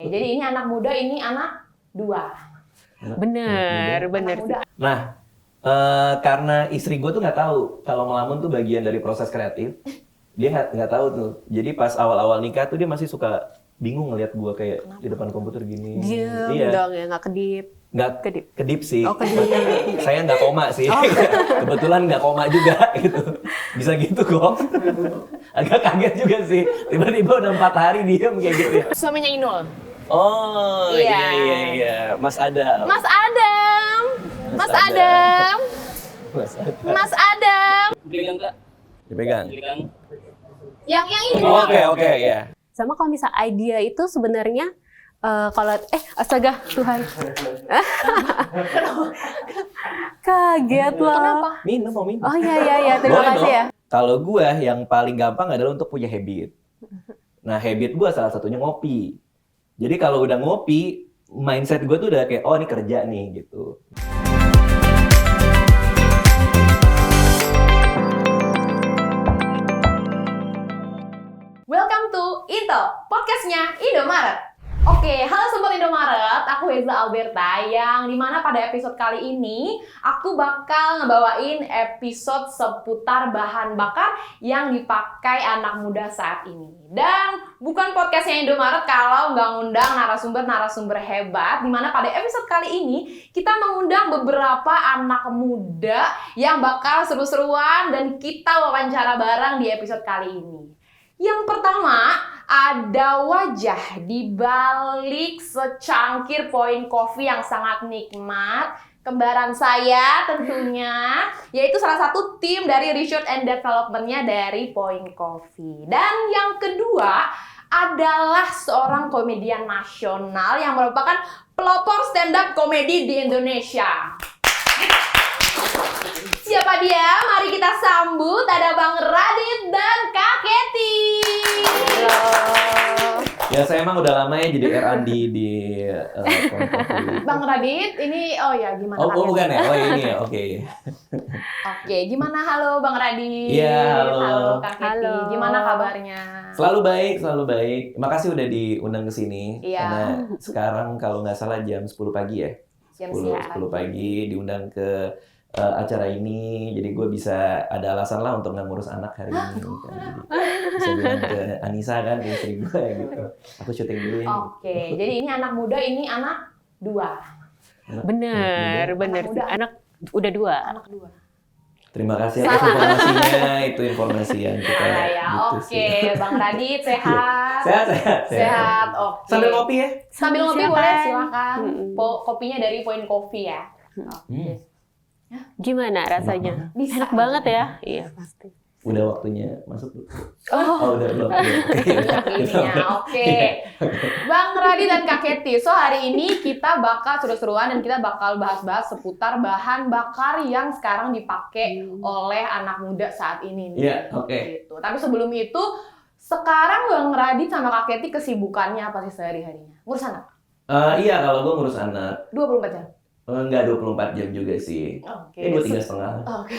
jadi ini anak muda, ini anak dua. Bener sih. Nah, karena istri gue tuh nggak tahu kalau ngelamun tuh bagian dari proses kreatif. Dia nggak tahu tuh. Jadi pas awal-awal nikah tuh dia masih suka bingung ngelihat gue kayak di depan komputer gini. Diem dong ya, nggak kedip. Nggak kedip sih. Oh, kedip. Saya nggak koma sih. Kebetulan nggak koma juga gitu. Bisa gitu kok. Agak kaget juga sih. Tiba-tiba udah 4 hari diem kayak gitu ya. Suaminya Inul. Oh iya. Mas Adam. Dipegang Kak. Dipegang. Yang ini. Oke ya. Sama kalau misal idea itu sebenarnya kalau astaga Tuhan. Kaget loh. Kenapa? Mau minum. Oh iya, terima Boleh kasih dong. ya. Kalau gue yang paling gampang adalah untuk punya habit. Nah, habit gue salah satunya ngopi. Jadi kalau udah ngopi, mindset gue tuh udah kayak, oh ini kerja nih gitu. Welcome to Into, podcastnya Indomaret. Oke, halo Sobat Indomaret, aku Heza Alberta yang dimana pada episode kali ini aku bakal ngebawain episode seputar bahan bakar yang dipakai anak muda saat ini. Dan bukan podcastnya Indomaret kalau nggak ngundang narasumber-narasumber hebat, dimana pada episode kali ini kita mengundang beberapa anak muda yang bakal seru-seruan dan kita wawancara bareng di episode kali ini. Yang pertama, ada wajah di balik secangkir Point Coffee yang sangat nikmat. Kembaran saya tentunya, yaitu salah satu tim dari Research and Development-nya dari Point Coffee. Dan yang kedua, adalah seorang komedian nasional yang merupakan pelopor stand-up komedi di Indonesia. Siapa dia? Mari kita sambut, ada Bang Radit dan Kak Kety. Halo. Ya saya emang udah lama ya jadi R&D di Point Coffee. Bang Radit, ini gimana? Oh bukan ya? Oh ini ya, oke. Oke, gimana? Halo Bang Radit. Iya, halo. Kak Kety. Halo. Gimana kabarnya? Selalu baik. Makasih udah diundang ke sini. Iya. Karena sekarang kalau nggak salah jam 10 pagi ya. Jam 10 pagi diundang ke acara ini, jadi gue bisa ada alasan lah untuk nggak ngurus anak hari ini kan. Jadi bisa bilang ke Anissa kan, ke istri gue gitu, aku syuting dulu ya. Oke, jadi ini anak muda, ini anak dua. Bener sih. Anak udah 2. Anak dua. Terima kasih atas informasinya, itu informasi yang kita Oke, sih. Bang Radit sehat. Sehat. Oke. Sambil ngopi ya? Sambil ngopi Silakan. boleh, silakan. Kopinya dari Point Coffee ya. Oke. Gimana rasanya? Bisa. Enak banget ya? Iya pasti. Udah waktunya masuk belum? Oh, Udah belum. Ininya, oke. Bang Radit dan Kak Kety, so hari ini kita bakal seru-seruan dan kita bakal bahas-bahas seputar bahan bakar yang sekarang dipakai oleh anak muda saat ini. Iya, oke. Gitu. Tapi sebelum itu, sekarang Bang Radit sama Kak Kety kesibukannya apa sih sehari-harinya? Ngurus anak? Iya, kalau gue ngurus anak. 24 jam? Enggak 24 jam juga sih. Oke. Gue 3,5. Oke.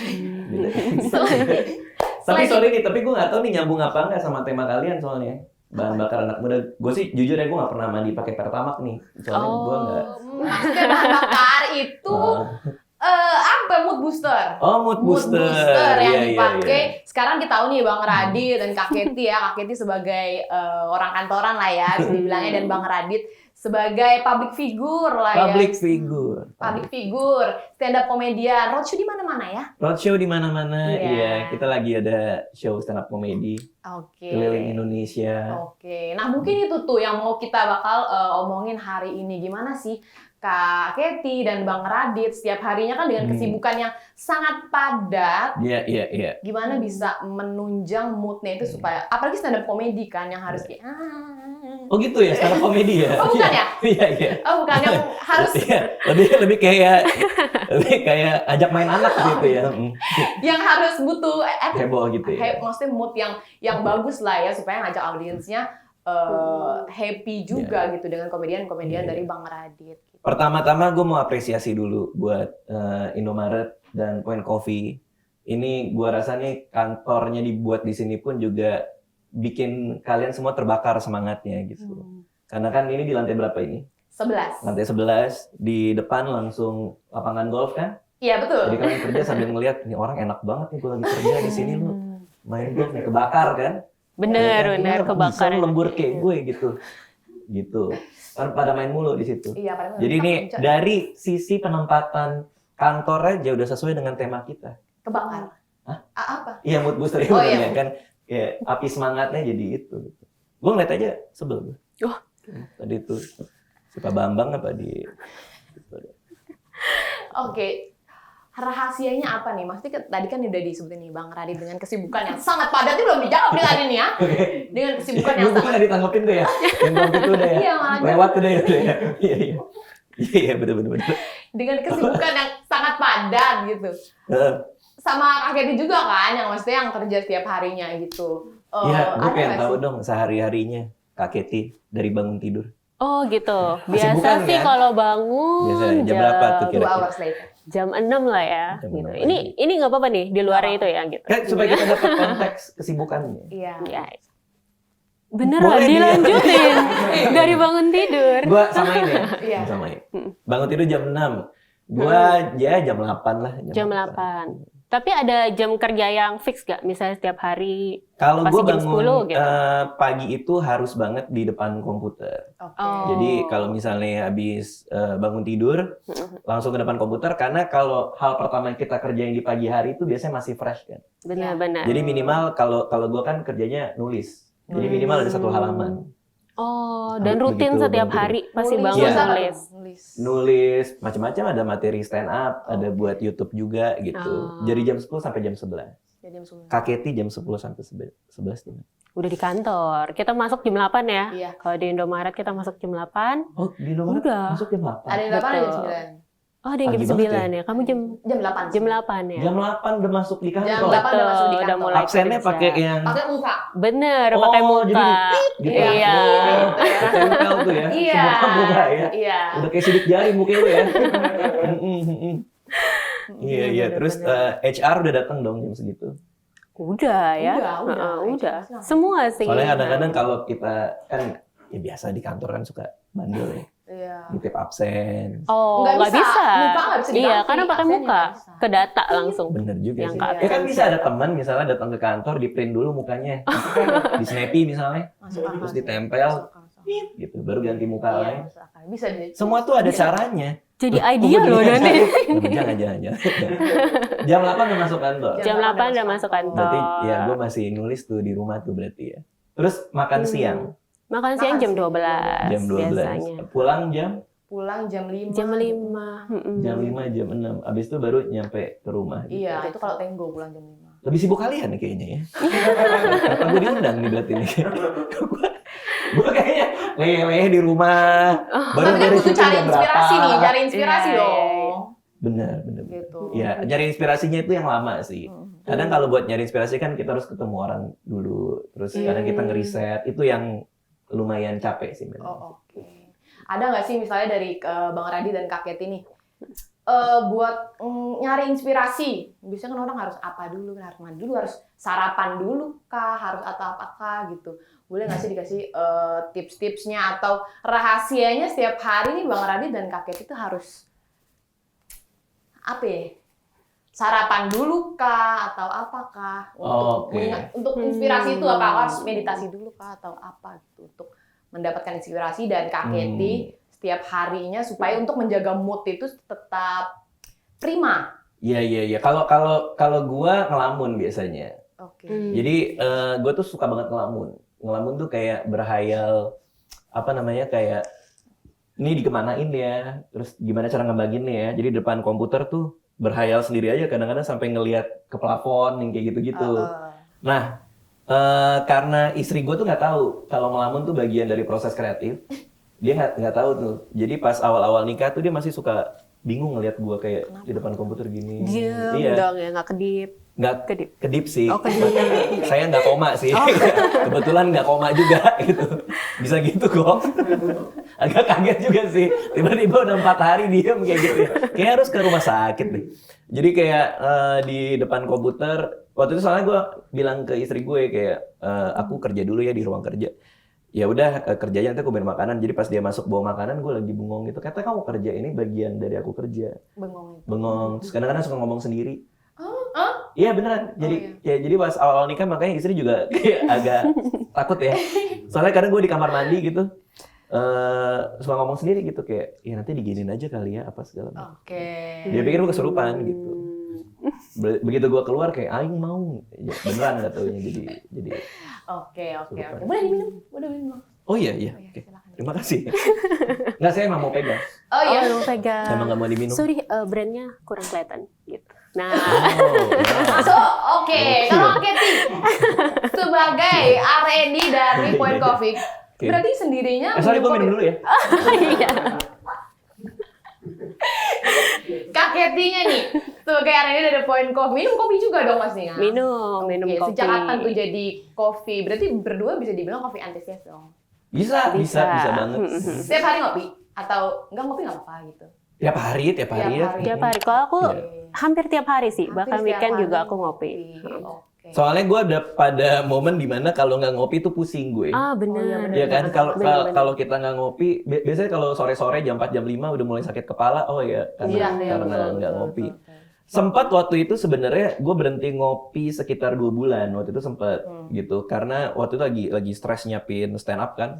Tapi gue nggak tahu nih nyambung apa nggak sama tema kalian soalnya. Bahan bakar anak muda. Gue sih jujur ya gue nggak pernah mandi pakai Pertamax nih. Soalnya gue nggak. Maksudnya bahan bakar itu apa? Mood booster. Oh, mood booster yang Iya. dipakai. Sekarang kita tahu nih Bang Radit dan Kak Kety ya. Kak Kety sebagai orang kantoran lah ya, bisa dibilangnya, dan Bang Radit sebagai public figure lah ya. Public figure, stand up komedian, roadshow di mana-mana ya. roadshow di mana-mana. Iya. Iya, kita lagi ada show stand up komedi Oke. keliling Indonesia. Oke. Nah, mungkin itu tuh yang mau kita bakal omongin hari ini. Gimana sih Kak Kety dan Bang Radit setiap harinya kan dengan kesibukan yang sangat padat. Iya. Gimana bisa menunjang moodnya itu supaya, apalagi stand up komedi kan yang harus kayak Oh gitu ya, stand up komedi ya? Oh bukan ya? Iya. Oh bukan, yang harus Iya, lebih kayak ajak main anak gitu ya. yang harus butuh Heboh gitu ya. maksudnya mood yang bagus lah ya, supaya ngajak audiensnya happy juga gitu dengan komedian-komedian dari Bang Radit. Gitu. Pertama-tama gue mau apresiasi dulu buat Indomaret dan Point Coffee. Ini gue rasa nih kantornya dibuat di sini pun juga bikin kalian semua terbakar semangatnya gitu. Karena kan ini di lantai berapa ini? 11. Lantai 11, di depan langsung lapangan golf kan? Iya, betul. Jadi kalian kerja sambil ngeliat, nih orang enak banget nih gue lagi kerja di sini lu. Main golf nih, kebakar kan? Bener, kebakar. Bisa lembur kayak gue gitu. Gitu. Kan pada main mulu di situ. Iya, padahal Jadi kita nih kerja. dari sisi penempatan kantor aja udah sesuai dengan tema kita. Kebakar. Hah? Apa? Iya, mood booster Oh, ya iya. kan. Ya, api semangatnya jadi itu. Gue ngeliat aja sebel gue. Wah. Tadi itu si Pak Bambang apa di Oke. Rahasianya apa nih? Maksudnya tadi kan udah disebutin nih Bang Radit dengan kesibukan yang sangat padat itu belum dijawab nih tadi nih ya. Dengan kesibukan yang Gue sangat nggak ditanggepin tuh ya. Yang dompet itu udah ya. Iya, malah Lewat udah ya. Iya, iya. Iya, betul. dengan kesibukan yang sangat padat gitu. Sama Kak Kety juga kan yang maksudnya yang kerja setiap harinya gitu. Iya, gue ada pengen nggak tahu sih? dong sehari-harinya Kak Kety dari bangun tidur. Oh gitu. Kesibukan, Biasa sih kan? kalau bangun Biasanya jam berapa tuh 2 kira-kira? hours later. jam 6 lah ya. Jam Gitu. 6 Ini nggak apa-apa nih di luar Nggak itu ya gitu. Kan supaya kita dapat konteks kesibukannya. Iya. Ya. Bener Boleh lah, dia. dilanjutin dari bangun tidur. Gua samain ya. Iya. Samain. Hmm. Bangun tidur jam 6. Gua ya jam 8 lah. Jam 8. Tapi ada jam kerja yang fix gak? Misalnya setiap hari. Kalau Pasti gue jam bangun 10 gitu. pagi itu harus banget di depan komputer. Oke. Oh. Jadi kalau misalnya habis bangun tidur, langsung ke depan komputer. Karena kalau hal pertama yang kita kerjain di pagi hari itu biasanya masih fresh kan. Benar-benar. Jadi minimal kalau gue kan kerjanya nulis. Jadi minimal ada 1 halaman. Oh, dan Harus rutin begitu, setiap bangun hari pasti Nulis. bangun Iya. Apa nulis. tuh? Nulis. Nulis macam-macam, ada materi stand up, ada buat YouTube juga gitu. Oh. Dari jam 10 sampai jam 11. Jadi jam 10. Kak Kety jam 10 sampai 11 tuh. Udah di kantor. Kita masuk jam 8 ya. Iya. Kalau di Indomaret kita masuk jam 8. Oh, di nomor Udah. masuk jam 8. Ada yang 8 ada jam Betul. 9. Oh, ada yang jam Pagi banget 9 ya. Kamu jam Jam 8. jam 8 ya. Jam 8 udah masuk di kantor. Jam 8 udah masuk di Udah kantor. mulai Absennya kerja. pakai yang Pakai muka. Bener, Oh, pakai jadi muka. gitu. Iya. tempel tuh ya. Iya. Semua muka ya. Iya. Udah kayak sidik jari mukanya lu ya. Iya, iya. Terus HR udah datang dong jam segitu. Udah ya. Udah. Udah. Semua sih. Soalnya kadang-kadang kalau kita kan ya biasa di kantor kan suka bandel ya. Iya. Nitip absen. Oh, Nggak nggak bisa. bisa. Muka nggak bisa Iya, diganti. karena pakai Absennya muka. nggak bisa. Ke data langsung. Bener juga Yang sih. ke Ya kan bisa ada teman misalnya datang ke kantor di print dulu mukanya. Di Snappy misalnya. Masuk akal. Terus ditempel. Masuk akal. Gitu, baru ganti muka Iya, lain. masuk akal. Bisa di Semua tuh ada caranya. Jadi Oh, ideal loh begini nanti. aja. Jangan. Jam 8 udah masuk kantor. Jam 8 udah masuk kantor. Berarti ya gue masih nulis tuh di rumah tuh berarti ya. Terus makan siang Makan siang jam 12 jam 12. biasanya. Pulang pulang jam 5. Jam 5. jam 5, jam 6. Abis itu baru nyampe ke rumah. Gitu. Iya, itu kalau Tenggo pulang jam 5. Lebih sibuk kalian nih kayaknya ya. Kenapa gue diundang nih berarti nih? Gue kayaknya leyeh di rumah. Baru Tapi kan dari butuh syuting cari jam inspirasi berapa. nih, cari inspirasi Iya, dong. iya. Bener. Gitu. Ya, cari inspirasinya itu yang lama sih. Kadang kalau buat nyari inspirasi kan kita harus ketemu orang dulu. Terus kadang kita ngeriset. Itu yang lumayan capek sih memang. Oh, oke. Ada nggak sih misalnya dari Bang Radit dan Kak Kety nih, buat nyari inspirasi? Biasanya kan orang harus apa dulu, kan harus mandi dulu, harus sarapan dulu kah, harus atau apakah gitu. Boleh nggak sih dikasih tips-tipsnya atau rahasianya setiap hari nih Bang Radit dan Kak Kety itu harus apa ya? Sarapan dulu kah atau apakah untuk Oke. untuk inspirasi itu apa harus meditasi dulu kah atau apa gitu untuk mendapatkan inspirasi dan Kak Kety setiap harinya supaya untuk menjaga mood itu tetap prima. Iya. Kalau gua ngelamun biasanya. Oke. Jadi gue tuh suka banget ngelamun. Ngelamun tuh kayak berhayal apa namanya kayak ini dikemanain ya, terus gimana cara ngebaginnya ya. Jadi depan komputer tuh berhayal sendiri aja kadang-kadang sampai ngelihat ke plafon yang kayak gitu-gitu. Nah, karena istri gue tuh nggak tahu kalau ngelamun tuh bagian dari proses kreatif. Dia nggak tahu tuh. Jadi pas awal-awal nikah tuh dia masih suka bingung ngelihat gue kayak di depan komputer gini. Diam Iya. dong ya, nggak kedip. Nggak Kedip. kedip sih. Oh, kedip. Saya nggak koma sih. Kebetulan nggak koma juga gitu. Bisa gitu kok. Agak kaget juga sih. Tiba-tiba udah 4 hari diem kayak gitu. Kayak harus ke rumah sakit deh. Jadi kayak di depan komputer. Waktu itu soalnya gue bilang ke istri gue kayak aku kerja dulu ya di ruang kerja. ya udah kerjanya nanti aku bayar makanan. Jadi pas dia masuk bawa makanan, gue lagi bengong gitu. Kata kamu kerja ini bagian dari aku kerja. Bengong. Terus kadang-kadang suka ngomong sendiri. Iya beneran. Jadi jadi pas awal-awal nikah makanya istri juga kayak agak takut ya. Soalnya kadang gue di kamar mandi gitu. Suka ngomong sendiri gitu kayak ya nanti diginin aja kali ya apa segala macam. Dia pikir gue kesurupan gitu. Begitu gue keluar kayak aing mau. Ya, beneran nggak taunya jadi. Oke. Boleh diminum. Oh iya. Oke. Terima kasih. Nggak, saya emang mau pegang. Oh iya. Mau pegang. Emang nggak mau diminum. Sorry, brandnya kurang kelihatan gitu. Nah, So, oke. Kalau Katy sebagai R&D dari Point Coffee, berarti sendirinya sorry, gue minum dulu ya. iya. Kak Katy-nya nih, sebagai R&D dari Point Coffee, minum kopi juga dong pastinya? Minum Oke, kopi. sejak kapan tuh jadi kopi? Berarti berdua bisa dibilang kopi antusias dong? Bisa banget. Setiap hari ngopi? Atau enggak ngopi nggak apa-apa gitu? Tiap hari ya. Tiap hari. Kalau aku hampir tiap hari sih, Hampir bahkan setiap weekend hari juga aku ngopi. Oke. Soalnya gue ada pada momen dimana kalau nggak ngopi tuh pusing gue. Ah, benar. Iya kan, Bener. kalau kita nggak ngopi, biasanya kalau sore-sore jam 4 jam 5 udah mulai sakit kepala. Oh ya, karena nggak ngopi. Sempat waktu itu sebenarnya gue berhenti ngopi sekitar 2 bulan. Waktu itu sempat gitu, karena waktu itu lagi stres nyiapin stand up kan.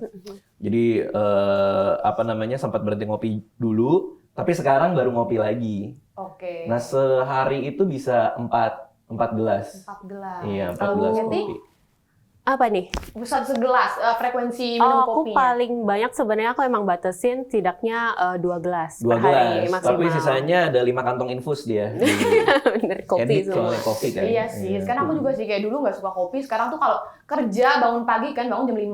Jadi sempat berhenti ngopi dulu, tapi sekarang baru ngopi lagi. Oke. Nah sehari itu bisa 4 gelas. 4 gelas. Iya, 4 Kalau gelas Katy? kopi. Apa nih? Satu segelas frekuensi minum Aku kopinya. paling banyak sebenarnya aku emang batasin setidaknya 2 gelas 2 per hari gelas, maksimal. tapi sisanya ada 5 kantong infus dia. Bener, kopi Edit semua. soalnya kopi kan. Iya sih, sekarang aku juga sih kayak dulu nggak suka kopi. Sekarang tuh kalau kerja bangun pagi kan bangun jam 5.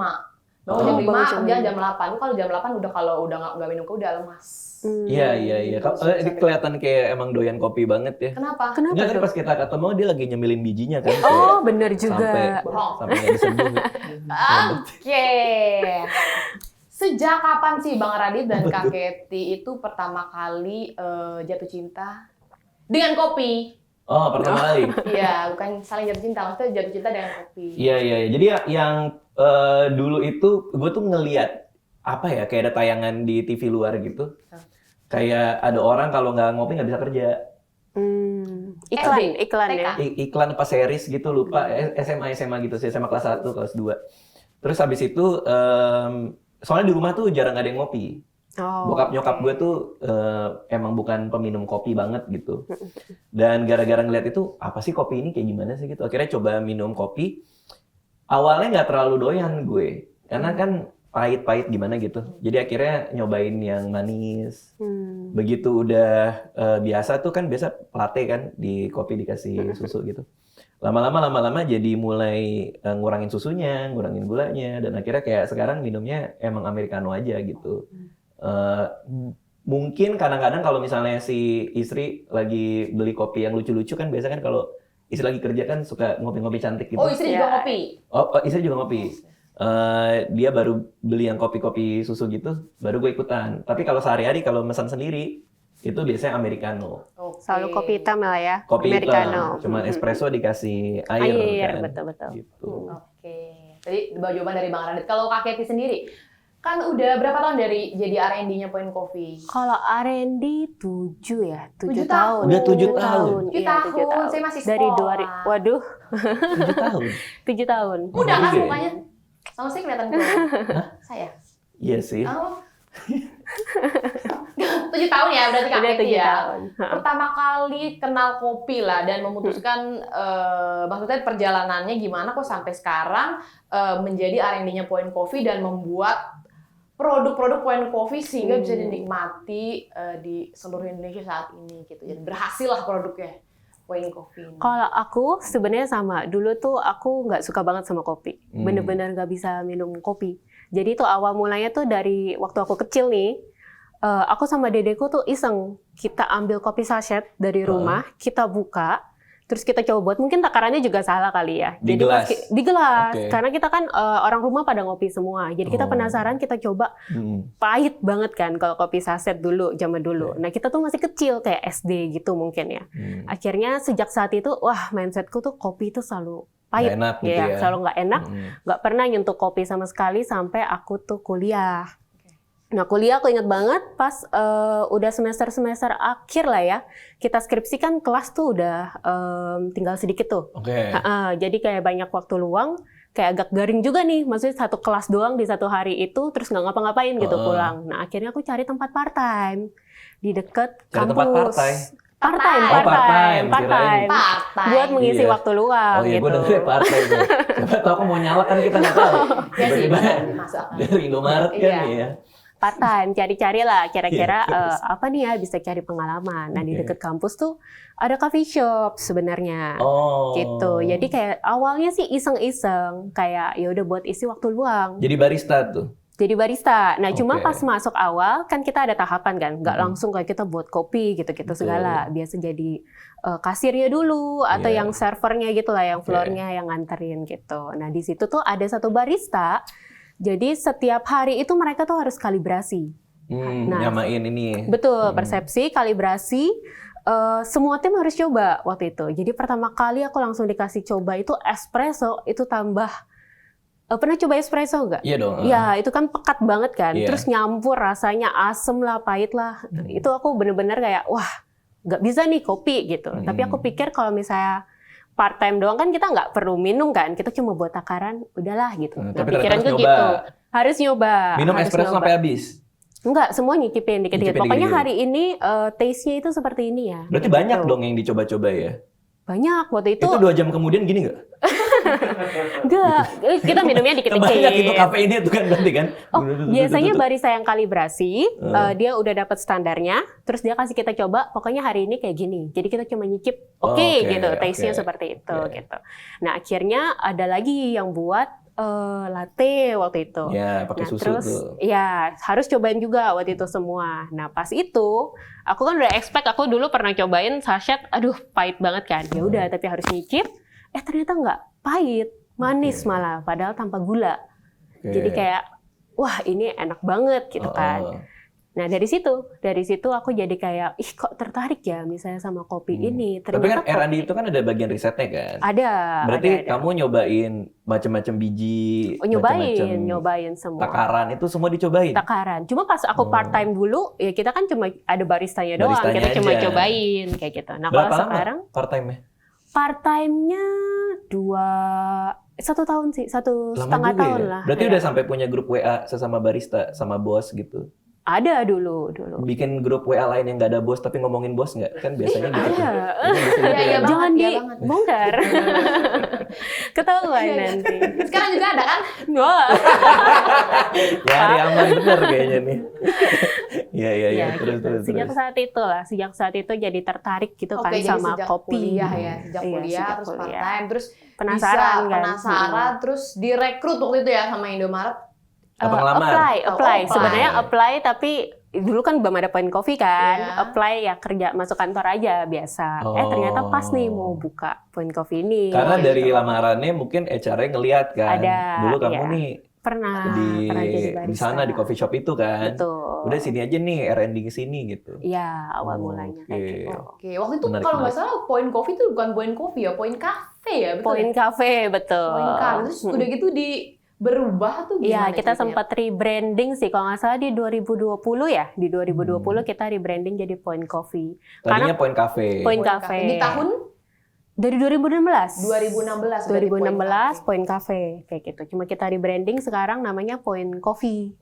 Bangun jam 5, bangun jam kerja 5. jam 8. Lu kalau jam 8 kalau udah nggak minum kopi udah lemas. Iya. Ini kelihatan kayak emang doyan kopi banget ya. Kenapa? Kenapa Enggak kan tuh? pas kita ketemu dia lagi nyemilin bijinya kan. Oh, kayak bener juga. Sampai nggak diseduh. Oke. Sejak kapan sih Bang Radit dan Kak Katy itu pertama kali jatuh cinta dengan kopi? Oh, pertama kali. Iya, bukan saling jatuh cinta, maksudnya jatuh cinta dengan kopi. Iya. Jadi yang dulu itu gue tuh ngeliat apa ya, kayak ada tayangan di TV luar gitu. Kayak ada orang kalau nggak ngopi nggak bisa kerja. Iklan ya. Iklan apa series gitu lupa. SMA gitu sih, SMA kelas 1, kelas 2. Terus habis itu soalnya di rumah tuh jarang ada yang ngopi. Bokap nyokap gue tuh emang bukan peminum kopi banget gitu. Dan gara-gara ngeliat itu, apa sih kopi ini kayak gimana sih gitu. Akhirnya coba minum kopi. Awalnya nggak terlalu doyan gue. Karena kan pahit-pahit gimana gitu. Jadi akhirnya nyobain yang manis. Begitu udah biasa tuh kan biasa latte kan di kopi dikasih susu gitu. Lama-lama jadi mulai ngurangin susunya, ngurangin gulanya, dan akhirnya kayak sekarang minumnya emang americano aja gitu. Mungkin kadang-kadang kalau misalnya si istri lagi beli kopi yang lucu-lucu kan biasa kan kalau istri lagi kerja kan suka ngopi-ngopi cantik gitu. Oh, istri juga kopi? Oh, istri juga ngopi. Dia baru beli yang kopi-kopi susu gitu, baru gue ikutan. Tapi kalau sehari-hari kalau pesan sendiri itu biasanya americano. Selalu kopi hitam lah ya. Kopi americano. hitam, cuma espresso dikasih air kan. Betul. Gitu. Oke. Tadi jawaban dari Bang Radit. Kalau Kak Katy sendiri, kan udah berapa tahun dari jadi R&D-nya Point Coffee? Kalau R&D 7 ya, 7 7 tahun. Udah 7 tahun. 7 Iya, 7 tahun, saya masih Dari sekolah. 2000, waduh, 7 tahun. 7 tahun. Muda kan Iya. mukanya? Sama sih kelihatan tua. Saya? Iya sih. Oh. 7 tahun ya berarti Kak Udah Katy 7 ya? tahun. Pertama kali kenal kopi lah dan memutuskan maksudnya perjalanannya gimana kok sampai sekarang menjadi R&D-nya Point Coffee dan membuat produk-produk Point Coffee sehingga bisa dinikmati di seluruh Indonesia saat ini gitu. Dan berhasil lah produknya Point Coffee ini. Kalau aku sebenarnya sama. Dulu tuh aku nggak suka banget sama kopi. Bener-bener nggak bisa minum kopi. Jadi itu awal mulanya tuh dari waktu aku kecil nih. Aku sama dedeku tuh iseng. Kita ambil kopi sachet dari rumah, kita buka, terus kita coba buat. Mungkin takarannya juga salah kali ya. Di Jadi gelas? di gelas. Oke. Karena kita kan orang rumah pada ngopi semua. Jadi kita penasaran, kita coba. Pahit banget kan kalau kopi saset dulu, zaman dulu. Nah kita tuh masih kecil, kayak SD gitu mungkin ya. Akhirnya sejak saat itu, wah mindsetku tuh kopi itu selalu pahit. Nggak enak gitu Ya, ya. selalu nggak enak. Nggak pernah nyentuh kopi sama sekali sampai aku tuh kuliah. Nah, kuliah aku inget banget pas udah semester akhir lah ya. Kita skripsi kan kelas tuh udah tinggal sedikit tuh. Oke. Jadi kayak banyak waktu luang, kayak agak garing juga nih. Maksudnya satu kelas doang di satu hari itu, terus nggak ngapa-ngapain gitu pulang. Nah, akhirnya aku cari tempat part-time di deket Cari kampus. tempat partai? Part-time, Oh, part-time, part-time. Partai. Buat mengisi Iya. waktu luang Oh iya, gitu. gue dengerin partai tuh. Siapa tahu aku mau nyala kan kita nggak tahu. Ya sih, Tiba-tiba benar. Masuk akal. dari Indomaret kan Iya. ya. Part-time, cari-cari lah kira-kira Iya, terus. apa nih ya bisa cari pengalaman. Nah, di Oke. deket kampus tuh ada coffee shop sebenarnya. Oh. Gitu. Jadi kayak awalnya sih iseng-iseng, kayak ya udah buat isi waktu luang. Jadi barista tuh. Jadi barista. Nah, cuma Oke. pas masuk awal kan kita ada tahapan kan, nggak Mhm. langsung kayak kita buat kopi gitu-gitu Betul. segala. Biasa jadi kasirnya dulu atau Iya. yang servernya gitu lah, yang Oke. floornya yang nganterin gitu. Nah, di situ tuh ada satu barista. Jadi setiap hari itu mereka tuh harus kalibrasi. Nah, Nyamain ini. Betul, persepsi, kalibrasi, semua tim harus coba waktu itu. Jadi pertama kali aku langsung dikasih coba itu espresso, itu tambah, pernah coba espresso nggak? Iya dong. Ya, itu kan pekat banget kan, Iya. terus nyampur rasanya asem lah, pahit lah. Itu aku bener-bener kayak, wah nggak bisa nih kopi gitu. Tapi aku pikir kalau misalnya part time doang kan kita nggak perlu minum kan, kita cuma buat takaran, udahlah gitu. Nah, Tapi ternyata pikiranku harus gitu, nyoba. harus nyoba. Minum harus espresso nyoba. sampai habis. Enggak, semua nyicipin dikit-dikit. Nyicipin Pokoknya dikit-dikit. hari ini taste-nya itu seperti ini ya. Berarti Gitu. banyak dong yang dicoba-coba ya. Banyak waktu itu. Itu 2 jam kemudian gini nggak? Enggak, kita minumnya Kan banyak itu dikit-dikit. kafeinnya itu kan berarti kan. Oh, biasanya barista yang kalibrasi, dia udah dapat standarnya, terus dia kasih kita coba, pokoknya hari ini kayak gini. Jadi kita cuma nyicip, oke Oke, gitu, taste-nya oke. seperti itu Oke. gitu. Nah, akhirnya ada lagi yang buat latte waktu itu. Ya, pakai Nah, susu terus tuh. ya harus cobain juga waktu itu semua. Nah, pas itu aku kan udah expect, aku dulu pernah cobain sachet, aduh pahit banget kan. Ya udah, tapi harus nyicip. Ternyata nggak pahit, manis Oke. malah, padahal tanpa gula. Oke. Jadi kayak wah ini enak banget gitu kan. Oh, oh. Nah dari situ aku jadi kayak ih kok tertarik ya misalnya sama kopi ini. Tapi kan Ternyata R&D itu kan ada bagian risetnya kan. ada. Berarti ada. kamu nyobain macam-macam biji, Oh, nyobain semua. takaran itu semua dicobain. Takaran. Cuma pas aku Oh. part time dulu, ya kita kan cuma ada baristanya doang, Baristanya kita cuma aja. cobain kayak gitu. Nah Berapa kalau lama sekarang part time-nya? part time-nya 1 tahun sih, 1,5 tahun lah. Berarti Ya. udah sampai punya grup WA sesama barista sama bos gitu. Ada dulu. Bikin grup WA lain yang nggak ada bos tapi ngomongin bos nggak? Kan biasanya gitu. Ada. Kan biasanya gitu Iya, kan? banget, Jangan iya banget. dibongkar. Ketahuan Iya, iya. nanti. Sekarang juga ada kan? Wah. Ya, hari aman bener kayaknya nih. Iya, Ya, terus. Sejak saat itu jadi tertarik gitu kan Oke, jadi sama sejak kopi. kuliah ya, sejak Iya, kuliah sejak terus kuliah. part time terus Penasaran bisa kan? penasaran terus direkrut waktu itu ya sama Indomaret. Apa ngelamar? Apply. Oh, Sebenarnya apply. apply tapi dulu kan belum ada Point Coffee kan. Iya. Apply ya kerja masuk kantor aja biasa. Oh. Ternyata pas nih mau buka Point Coffee ini. Karena Gitu. dari lamarannya mungkin HR-nya ngeliat kan. Ada, Dulu kamu iya. nih pernah jadi barista. di sana di coffee shop itu kan. Betul. Udah sini aja nih R&D ke sini gitu. Iya, awal Oh, mulanya oke. kayak gitu. Oke, waktu itu Menarik, kalau nggak menarik. salah Point Coffee itu bukan Point Coffee ya, Point Cafe ya, betul. Point ya? Cafe, betul. Point Cafe. Terus udah gitu berubah tuh Iya, gimana kita ceritanya? sempat rebranding sih, kalau nggak salah di 2020 ya. Di 2020 kita rebranding jadi Point Coffee. Tadinya Karena Point Cafe. Point Cafe. Di tahun Dari 2016. 2016 berarti 2016 Point Cafe kayak gitu. Cuma kita rebranding sekarang namanya Point Coffee.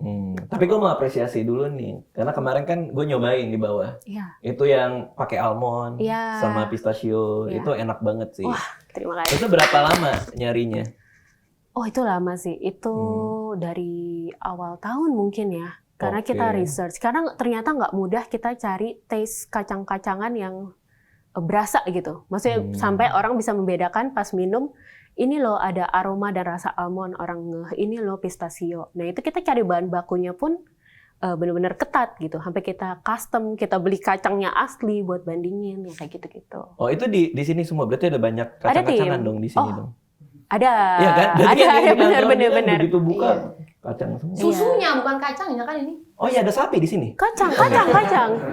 Tapi gue mau apresiasi dulu nih, karena kemarin kan gue nyobain di bawah. Iya. Itu yang pakai almond Iya. sama pistachio, Iya. itu enak banget sih. Wah, terima kasih. Itu berapa lama nyarinya? Oh, itu lama sih. Itu dari awal tahun mungkin ya. Karena Oke. kita research. Karena ternyata nggak mudah kita cari taste kacang-kacangan yang berasa gitu. Maksudnya sampai orang bisa membedakan pas minum, ini loh ada aroma dan rasa almond, orang ngeh, ini loh pistachio. Nah itu kita cari bahan bakunya pun benar-benar ketat gitu. Sampai kita custom, kita beli kacangnya asli buat bandingin, ya kayak gitu-gitu. Oh itu di sini semua, berarti ada banyak kacang-kacangan tim. dong di sini Oh, dong. Ada, Iya kan? Berarti ada, yang di kantor benar-benar. kan begitu buka Iya. kacang semua. susunya bukan kacangnya kan ini. Oh iya ada sapi di sini. Kacang.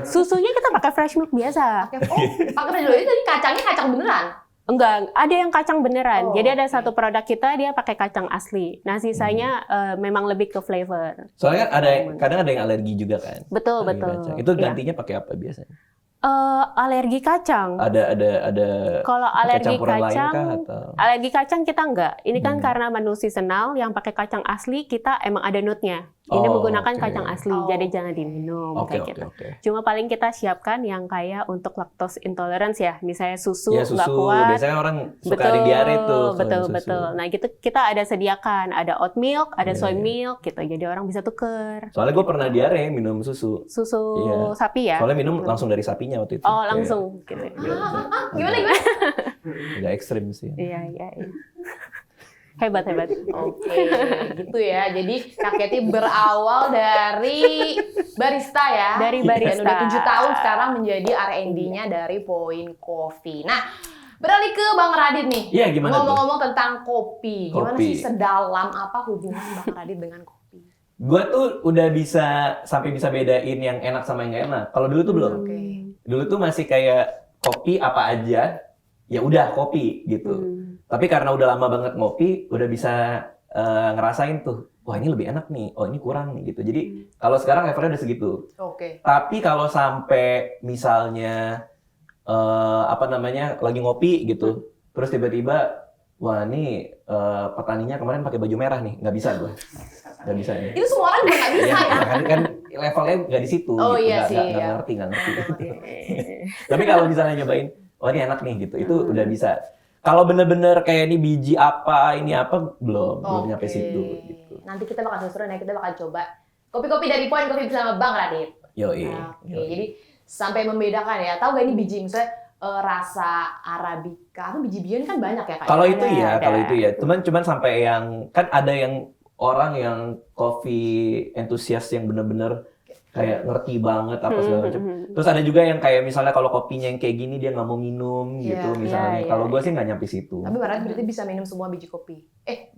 Susunya kita pakai fresh milk biasa. Pakai pakai dulu itu tadi kacangnya kacang beneran. Enggak, ada yang kacang beneran. Oh, Jadi ada oke. satu produk kita dia pakai kacang asli. Nah, sisanya memang lebih ke flavor. Soalnya kan kadang ada yang alergi juga kan. Betul, Alergi betul. kacang. Itu Iya. gantinya pakai apa biasanya? Alergi kacang. Ada Kalau pakai alergi campuran lain kacang, kah atau? alergi kacang kita enggak. Ini kan Hmm. karena menu seasonal yang pakai kacang asli kita emang ada nutnya. Ini Oh, menggunakan oke. kacang asli, Oh, jadi oke. jangan diminum Oke kayak oke gitu. oke. Cuma paling kita siapkan yang kayak untuk lactose intolerance ya, misalnya susu Ya nggak susu, kuat. biasanya orang suka ada diare tuh. kalau betul, susu. betul. Nah gitu kita ada sediakan, ada oat milk, ada Iya, soy iya. milk gitu. Jadi orang bisa tuker. Soalnya gue pernah diare minum susu. Susu Iya. sapi ya? Soalnya minum langsung dari sapinya waktu itu. Oh Kayak langsung gitu. Gimana? agak ekstrim sih. Iya, iya, iya. Hebat, hebat. Oke, gitu ya. Jadi Kak Kety berawal dari barista ya. Dari Dan barista. udah 7 tahun sekarang menjadi R&D-nya dari Point Coffee. Nah, beralih ke Bang Radit nih. Iya, gimana tuh? Ngomong-ngomong tentang kopi. Gimana Kopi. sih sedalam apa hubungan Bang Radit dengan kopi? Gue tuh udah bisa sampai bisa bedain yang enak sama yang gak enak. Kalau dulu tuh belum. Oke. Dulu tuh masih kayak kopi apa aja, ya udah kopi gitu. Tapi karena udah lama banget ngopi, udah bisa ngerasain tuh, wah ini lebih enak nih, oh ini kurang nih gitu. Jadi kalau sekarang levelnya udah segitu. Oke. Tapi kalau sampai misalnya lagi ngopi gitu, terus tiba-tiba, wah ini petaninya kemarin pakai baju merah nih, nggak bisa gue, nggak bisa nih. Itu semua orang juga nggak bisa ya? kan levelnya nggak di situ. Oh, gitu. iya sih, Nggak iya. ngerti. Tapi kalau misalnya nyobain, oh ini enak nih gitu, itu udah bisa. Kalau bener-bener kayak ini biji apa, ini apa, belum nyampe Oke. situ gitu. Nanti kita bakal seru-seruan ya, kita bakal coba kopi-kopi dari Point Coffee bersama Bang Radit. Yoi. Oke, jadi sampai membedakan ya. Tahu gak ini biji misalnya rasa Arabica atau biji-bijian kan banyak ya Kak? Kalau ya? itu ya, ada. kalau itu ya. Cuman sampai yang kan ada yang orang yang coffee enthusiast yang bener-bener kayak ngerti banget apa segala macam. Terus ada juga yang kayak misalnya kalau kopinya yang kayak gini dia nggak mau minum Iya, gitu misalnya. iya, Kalau iya. gue sih nggak nyampe situ. Tapi Bang Radit berarti bisa minum semua biji kopi.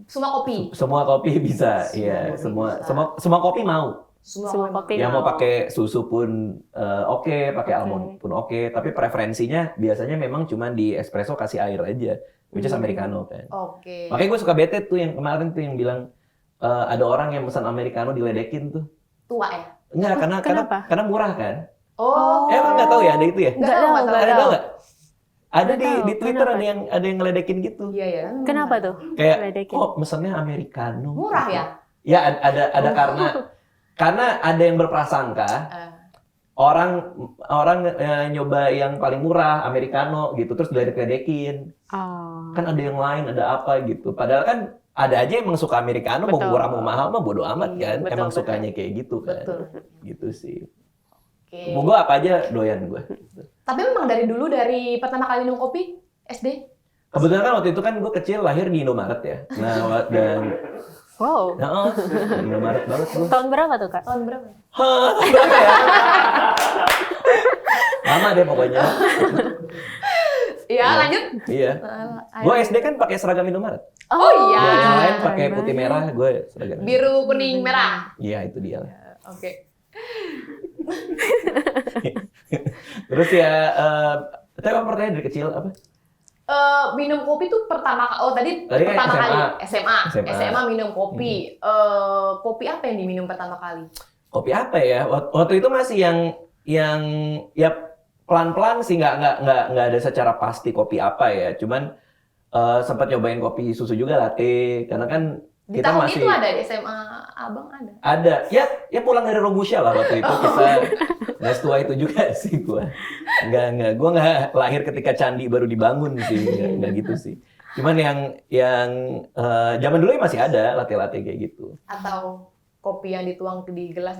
Semua kopi. Semua kopi bisa, Semua iya. kopi Semua bisa. semua kopi mau. Semua kopi Yang mau mau. pakai susu pun oke, pakai Oke. almond pun oke. Tapi preferensinya biasanya memang cuma di espresso kasih air aja, which is americano kan. Oke. Makanya gue suka bete tuh yang kemarin tuh yang bilang ada orang yang pesan americano diledekin tuh. Tua ya? Enggak, Kenapa? karena murah kan. Oh. Emang nggak tahu ya ada itu ya? Nggak tahu, nggak tahu. Ada tahu nggak? Ada Nggak tahu. di Twitter Kenapa? ada yang ngeledekin gitu. Iya ya. Kenapa tuh? Kayak Ledekin. kok mesennya americano. Murah ya? Ya ada karena ada yang berprasangka Eh, orang nyoba yang paling murah americano gitu terus diledek-ledekin. Oh. Kan ada yang lain, ada apa gitu. Padahal kan ada aja emang suka americano mau Betul. murah mau mahal mah bodo amat Iya, kan. betul, Emang betul. sukanya kayak gitu kan. Betul. Gitu sih. Oke. Gue apa aja doyan gue. Tapi memang dari dulu dari pertama kali minum kopi SD? Kebetulan kan waktu itu kan gue kecil lahir di Indomaret ya. Nah dan Wow. di Indomaret banget gue. Tahun berapa tuh, Kak? Tahun berapa? Berapa ya? Lama deh pokoknya. Iya, lanjut. Iya. Gue SD kan pakai seragam Indomaret. Oh iya. Ya, yang lain keren pakai putih banget. merah, gue seragam. Biru, kuning, merah. Iya itu dia. Oke. Terus ya, tapi apa pertanyaan dari kecil apa? Minum kopi tuh tadi Tadi kan pertama SMA. kali SMA. SMA. SMA minum kopi. Kopi apa yang diminum pertama kali? Kopi apa ya? Waktu itu masih yang ya pelan-pelan sih nggak ada secara pasti kopi apa ya. Cuman sempat nyobain kopi susu juga latte karena kan Di kita tahun masih itu ada di SMA Abang ada. ada ya pulang dari Robusya lah waktu itu kita nggak setua itu juga sih gua gue nggak lahir ketika candi baru dibangun sih nggak gitu sih cuman yang zaman dulu masih ada latte kayak gitu. Atau kopi yang dituang di gelas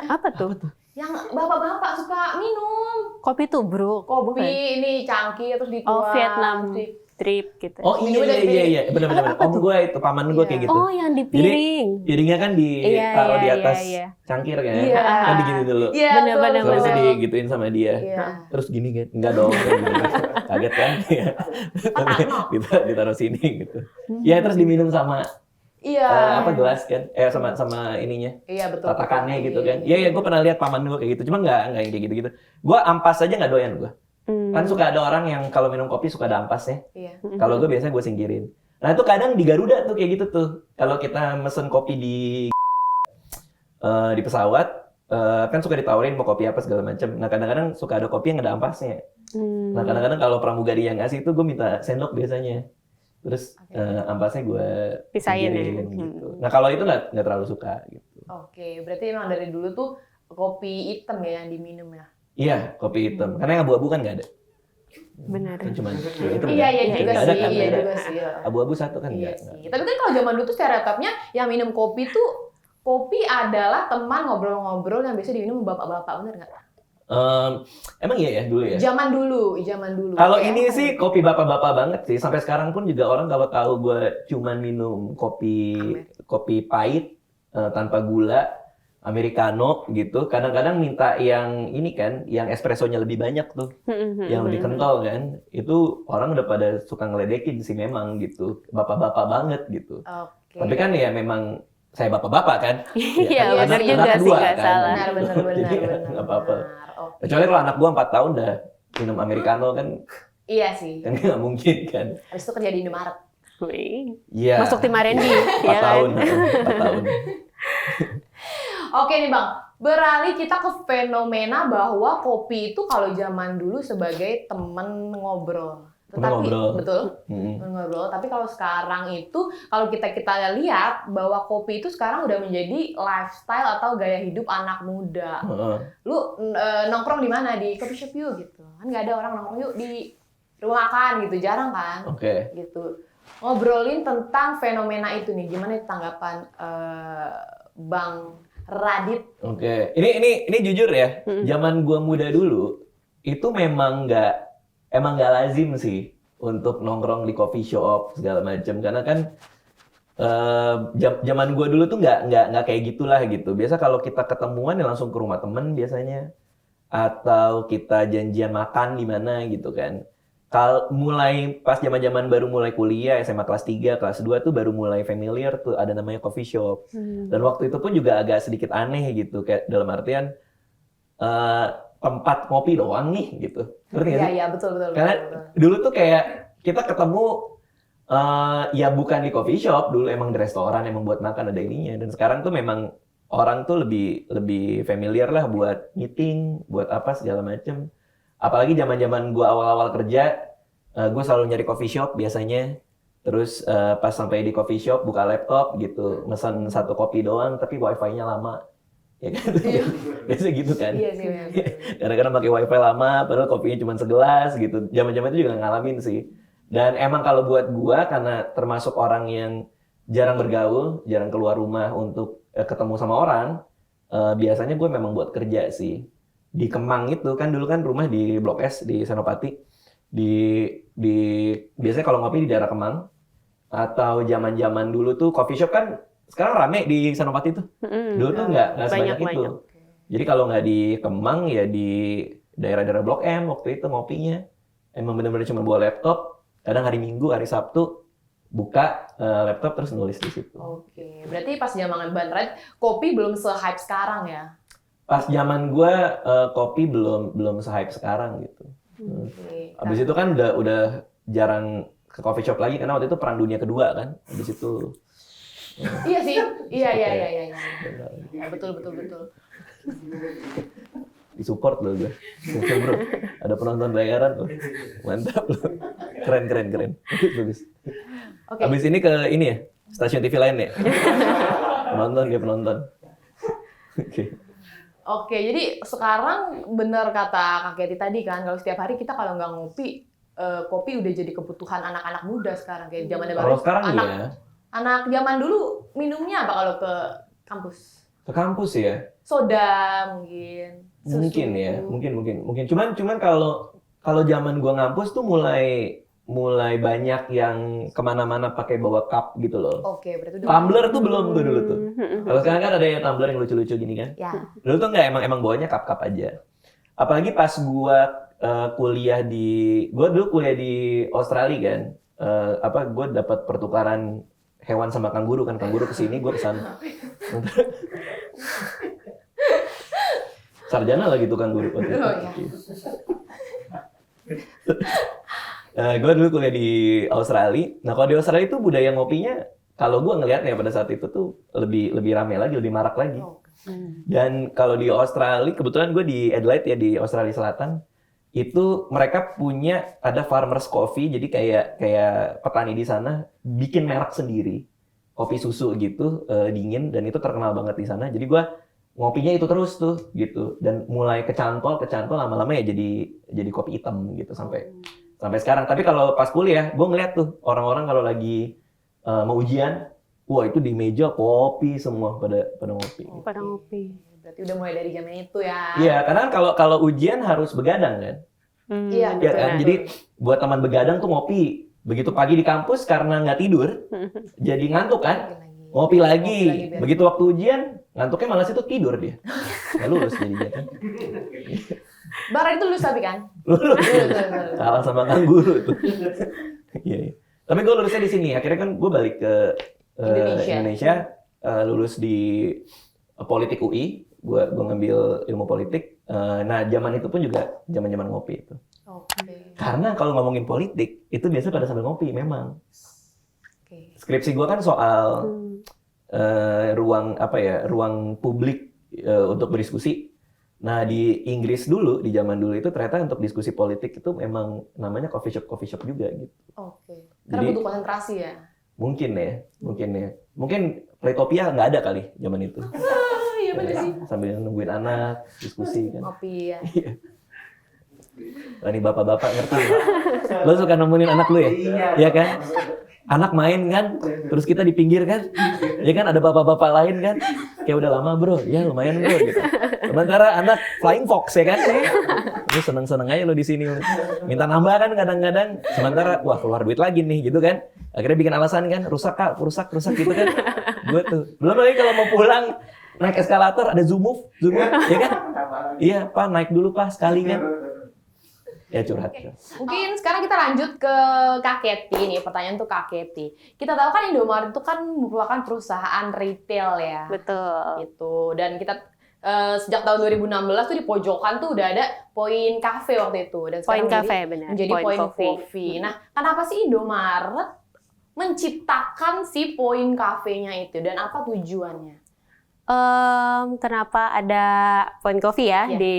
Apa tuh? yang bapak-bapak suka minum. Kopi tubruk. Kopi Bukan? ini cangkir terus dituang. Oh, Vietnam Di- drip gitu. Oh Minumnya dari iya benar Apa om tuh? gue itu paman gue Iya. kayak gitu. Oh, yang di piring. Piringnya kan ditaruh di atas iya. cangkir kan, Iya. kan digini dulu. Iya, Bener-bener, betul, Terus betul. digituin sama dia. Iya. Terus gini kan, enggak dong. Kaget kan? Ya. Ditaruh sini gitu. Ya terus diminum sama Iya. gelas kan? Sama ininya. Iya betul. Tatakannya gitu kan. Iya gue pernah lihat paman gue kayak gitu. Cuma enggak yang kayak gitu-gitu. Gue ampas aja nggak doyan gue. Kan suka ada orang yang kalau minum kopi suka ada ampasnya. Iya. Kalau gue biasanya gue singkirin. Nah itu kadang di Garuda tuh kayak gitu tuh. Kalau kita mesen kopi di pesawat, kan suka ditawarin mau kopi apa segala macam. Nah kadang-kadang suka ada kopi yang ada ampasnya. Nah kadang-kadang kalau pramugari yang ngasih itu gue minta sendok biasanya. Terus ampasnya gue Pisahin ya. singkirin gitu. Nah kalau itu nggak terlalu suka gitu. Oke, berarti emang dari dulu tuh kopi hitam ya yang diminum ya? Iya kopi hitam. Karena yang abu-abu kan nggak ada. Benar. Kan cuma yang hitam Iya, kan? iya juga Nggak sih, ada kan? iya Nggak ada. juga sih. Abu-abu satu kan Iya nggak. sih. Tapi kan kalau zaman dulu tuh stereotipnya yang minum kopi tuh kopi adalah teman ngobrol-ngobrol yang biasa diminum bapak-bapak, bener nggak? Emang iya ya dulu ya? Zaman dulu. Kalau Kayak ini apa sih ya? kopi bapak-bapak banget sih. Sampai sekarang pun juga orang kalau tahu gue cuman minum kopi pahit tanpa gula, americano gitu. Kadang-kadang minta yang ini kan, yang espressonya lebih banyak tuh, yang lebih kental kan. Itu orang udah pada suka ngeledekin sih memang gitu. Bapak-bapak banget gitu. Oke. Tapi kan ya memang saya bapak-bapak kan. Iya, kan benar anak juga sih, kedua nggak kan. salah. Benar. Jadi nggak apa-apa. Oke. Kecuali kalau anak gua 4 tahun dah minum americano kan Iya sih. nggak mungkin kan. Habis itu kerja di Indomaret. Wih. Iya. Masuk tim R&D, 4 ya tahun. kan? 4 tahun. Oke nih Bang, beralih kita ke fenomena bahwa kopi itu kalau zaman dulu sebagai teman ngobrol. Teman ngobrol. Betul, Mm-mm. teman ngobrol. Tapi kalau sekarang itu, kalau kita lihat bahwa kopi itu sekarang udah menjadi lifestyle atau gaya hidup anak muda. Heeh. Lu nongkrong di mana? Di coffee shop yuk gitu. Kan nggak ada orang nongkrong yuk di rumah makan gitu, jarang kan? Oke. Gitu. Ngobrolin tentang fenomena itu nih, gimana tanggapan Bang Radit? Oke. Ini jujur ya. Zaman gua muda dulu itu memang nggak lazim sih untuk nongkrong di coffee shop segala macam karena kan zaman gua dulu tuh nggak kayak gitulah gitu. Biasa kalau kita ketemuan ya langsung ke rumah temen biasanya atau kita janjian makan di mana gitu kan. Mulai pas zaman-zaman baru mulai kuliah SMA kelas 3, kelas 2 tuh baru mulai familiar tuh ada namanya coffee shop. Dan waktu itu pun juga agak sedikit aneh gitu kayak dalam artian tempat ngopi doang nih gitu. Ngerti nggak sih? Iya, betul. Karena dulu tuh kayak kita ketemu ya bukan di coffee shop, dulu emang di restoran, emang buat makan ada ininya. Dan sekarang tuh memang orang tuh lebih familiar lah buat meeting, buat apa segala macem. Apalagi zaman-zaman gue awal-awal kerja, gue selalu nyari coffee shop biasanya. Terus pas sampai di coffee shop buka laptop gitu, mesen 1 kopi doang, tapi wifi-nya lama. Ya kan? Biasa gitu kan. Iya sih. Kadang-kadang pakai wifi lama, padahal kopinya cuma segelas gitu. Zaman-zaman itu juga ngalamin sih. Dan emang kalau buat gua karena termasuk orang yang jarang bergaul, jarang keluar rumah untuk ketemu sama orang, biasanya gue memang buat kerja sih. Di Kemang itu kan dulu kan rumah di Blok S di Senopati. Biasanya kalau ngopi di daerah Kemang atau zaman-zaman dulu tuh coffee shop kan sekarang rame di Senopati tuh. Dulu tuh nggak sebanyak itu. Banyak. Jadi kalau nggak di Kemang ya di daerah-daerah Blok M waktu itu ngopinya. Emang bener-bener cuma bawa laptop. Kadang hari Minggu, hari Sabtu buka laptop terus nulis di situ. Oke, berarti pas zaman Bang Radit kopi belum se-hype sekarang ya? Pas zaman gue kopi belum se-hype sekarang gitu. Oke. Abis itu kan udah jarang ke coffee shop lagi karena waktu itu Perang Dunia Kedua kan. Abis itu Iya sih. Iya. Ya, betul. disupport loh gue. Oke bro, ada penonton bayaran loh. Mantap loh. Keren. Bagus. Oke. Abis ini ke ini ya, stasiun TV lain ya. Penonton. Oke, jadi sekarang benar kata Kak Keti tadi kan, kalau setiap hari kita kalau nggak ngopi, kopi udah jadi kebutuhan anak-anak muda sekarang kayak zaman Kalau sekarang anak, ya, anak zaman dulu minumnya apa kalau ke kampus? ke kampus ya. Soda mungkin. Susu. Mungkin ya, mungkin. Cuman kalau zaman gua ngampus tuh mulai banyak yang kemana-mana pakai bawa cup gitu loh. Oke, berarti udah. Tumbler tuh belum tuh dulu tuh. Kalau sekarang kan ada ya tumbler yang lucu-lucu gini kan. Ya. Dulu tuh nggak emang bawanya cup-cup aja. Apalagi pas gua gua dulu kuliah di Australia kan. Gua dapat pertukaran hewan sama kanguru kesini, gua kesana. Sarjana lagi tuh kanguru. Oh, iya. Gue dulu kuliah di Australia. Nah kalau di Australia itu budaya ngopinya, kalau gue ngelihatnya pada saat itu tuh lebih rame lagi, lebih marak lagi. Dan kalau di Australia, kebetulan gue di Adelaide ya, di Australia Selatan, itu mereka punya ada farmers coffee, jadi kayak petani di sana bikin merek sendiri, kopi susu gitu, dingin, dan itu terkenal banget di sana. Jadi gue ngopinya itu terus tuh gitu, dan mulai kecantol lama-lama ya jadi kopi hitam gitu sampai sekarang. Tapi kalau pas kuliah, gue ngeliat tuh orang-orang kalau lagi mau ujian, wah itu di meja kopi semua pada ngopi. Pada ngopi. Berarti udah mulai dari zaman itu ya. Iya, karena kalau ujian harus begadang kan. Iya, Ya kan? benar. Jadi buat teman begadang tuh ngopi. Begitu pagi di kampus karena nggak tidur, jadi ngantuk kan. Ngopi lagi. biar- Begitu waktu ujian, ngantuknya malah situ tidur dia. Nggak lulus jadinya kan. Bang Radit tuh lulus tapi kan? Lulus. Lulus. Kalah sama Kang Guru tuh. Iya, iya. Tapi gue lulusnya di sini. Akhirnya kan gue balik ke Indonesia, lulus di Politik UI. Gue ngambil ilmu politik. Nah, zaman itu pun juga zaman ngopi itu. Oke. Karena kalau ngomongin politik, itu biasa pada sambil ngopi memang. Oke. Skripsi gue kan soal ruang publik untuk berdiskusi. Nah, di Inggris dulu, di zaman dulu itu ternyata untuk diskusi politik itu memang namanya coffee shop juga gitu. Oke. Karena Jadi- butuh konsentrasi ya. Mungkin ya. Mungkin Playtopia nggak ada kali zaman itu. Iya bener sih. Sambil nungguin anak, diskusi kan. Ngopi ya. Wah, ini bapak-bapak ngerti. Lo suka nemenin anak lu ya? Iya kan? Anak main kan, terus kita di pinggir kan? Ya kan ada bapak-bapak lain kan? Kayak udah lama bro, ya lumayan bro gitu. Sementara anak flying fox ya kan? Lu seneng-seneng aja lo di sini. Minta nambah kan kadang-kadang. Sementara wah keluar duit lagi nih gitu kan? Akhirnya bikin alasan kan, rusak kak, rusak gitu kan? Gue tuh. Belum lagi kalau mau pulang naik eskalator ada zoom move, ya kan? Iya pak naik dulu pak sekali kan? Ya curhat. Mungkin sekarang kita lanjut ke Kak Kety nih. Pertanyaan tuh Kak Kety. Kita tahu kan Indomaret itu kan merupakan perusahaan retail ya. Betul. Gitu. Dan kita sejak tahun 2016 tuh di pojokan tuh udah ada Point Cafe waktu itu. Dan Point sekarang Cafe benar. menjadi Point Coffee. Nah, kenapa sih Indomaret menciptakan si Point Cafe-nya itu dan apa tujuannya? Kenapa ada Point Coffee ya Iya. di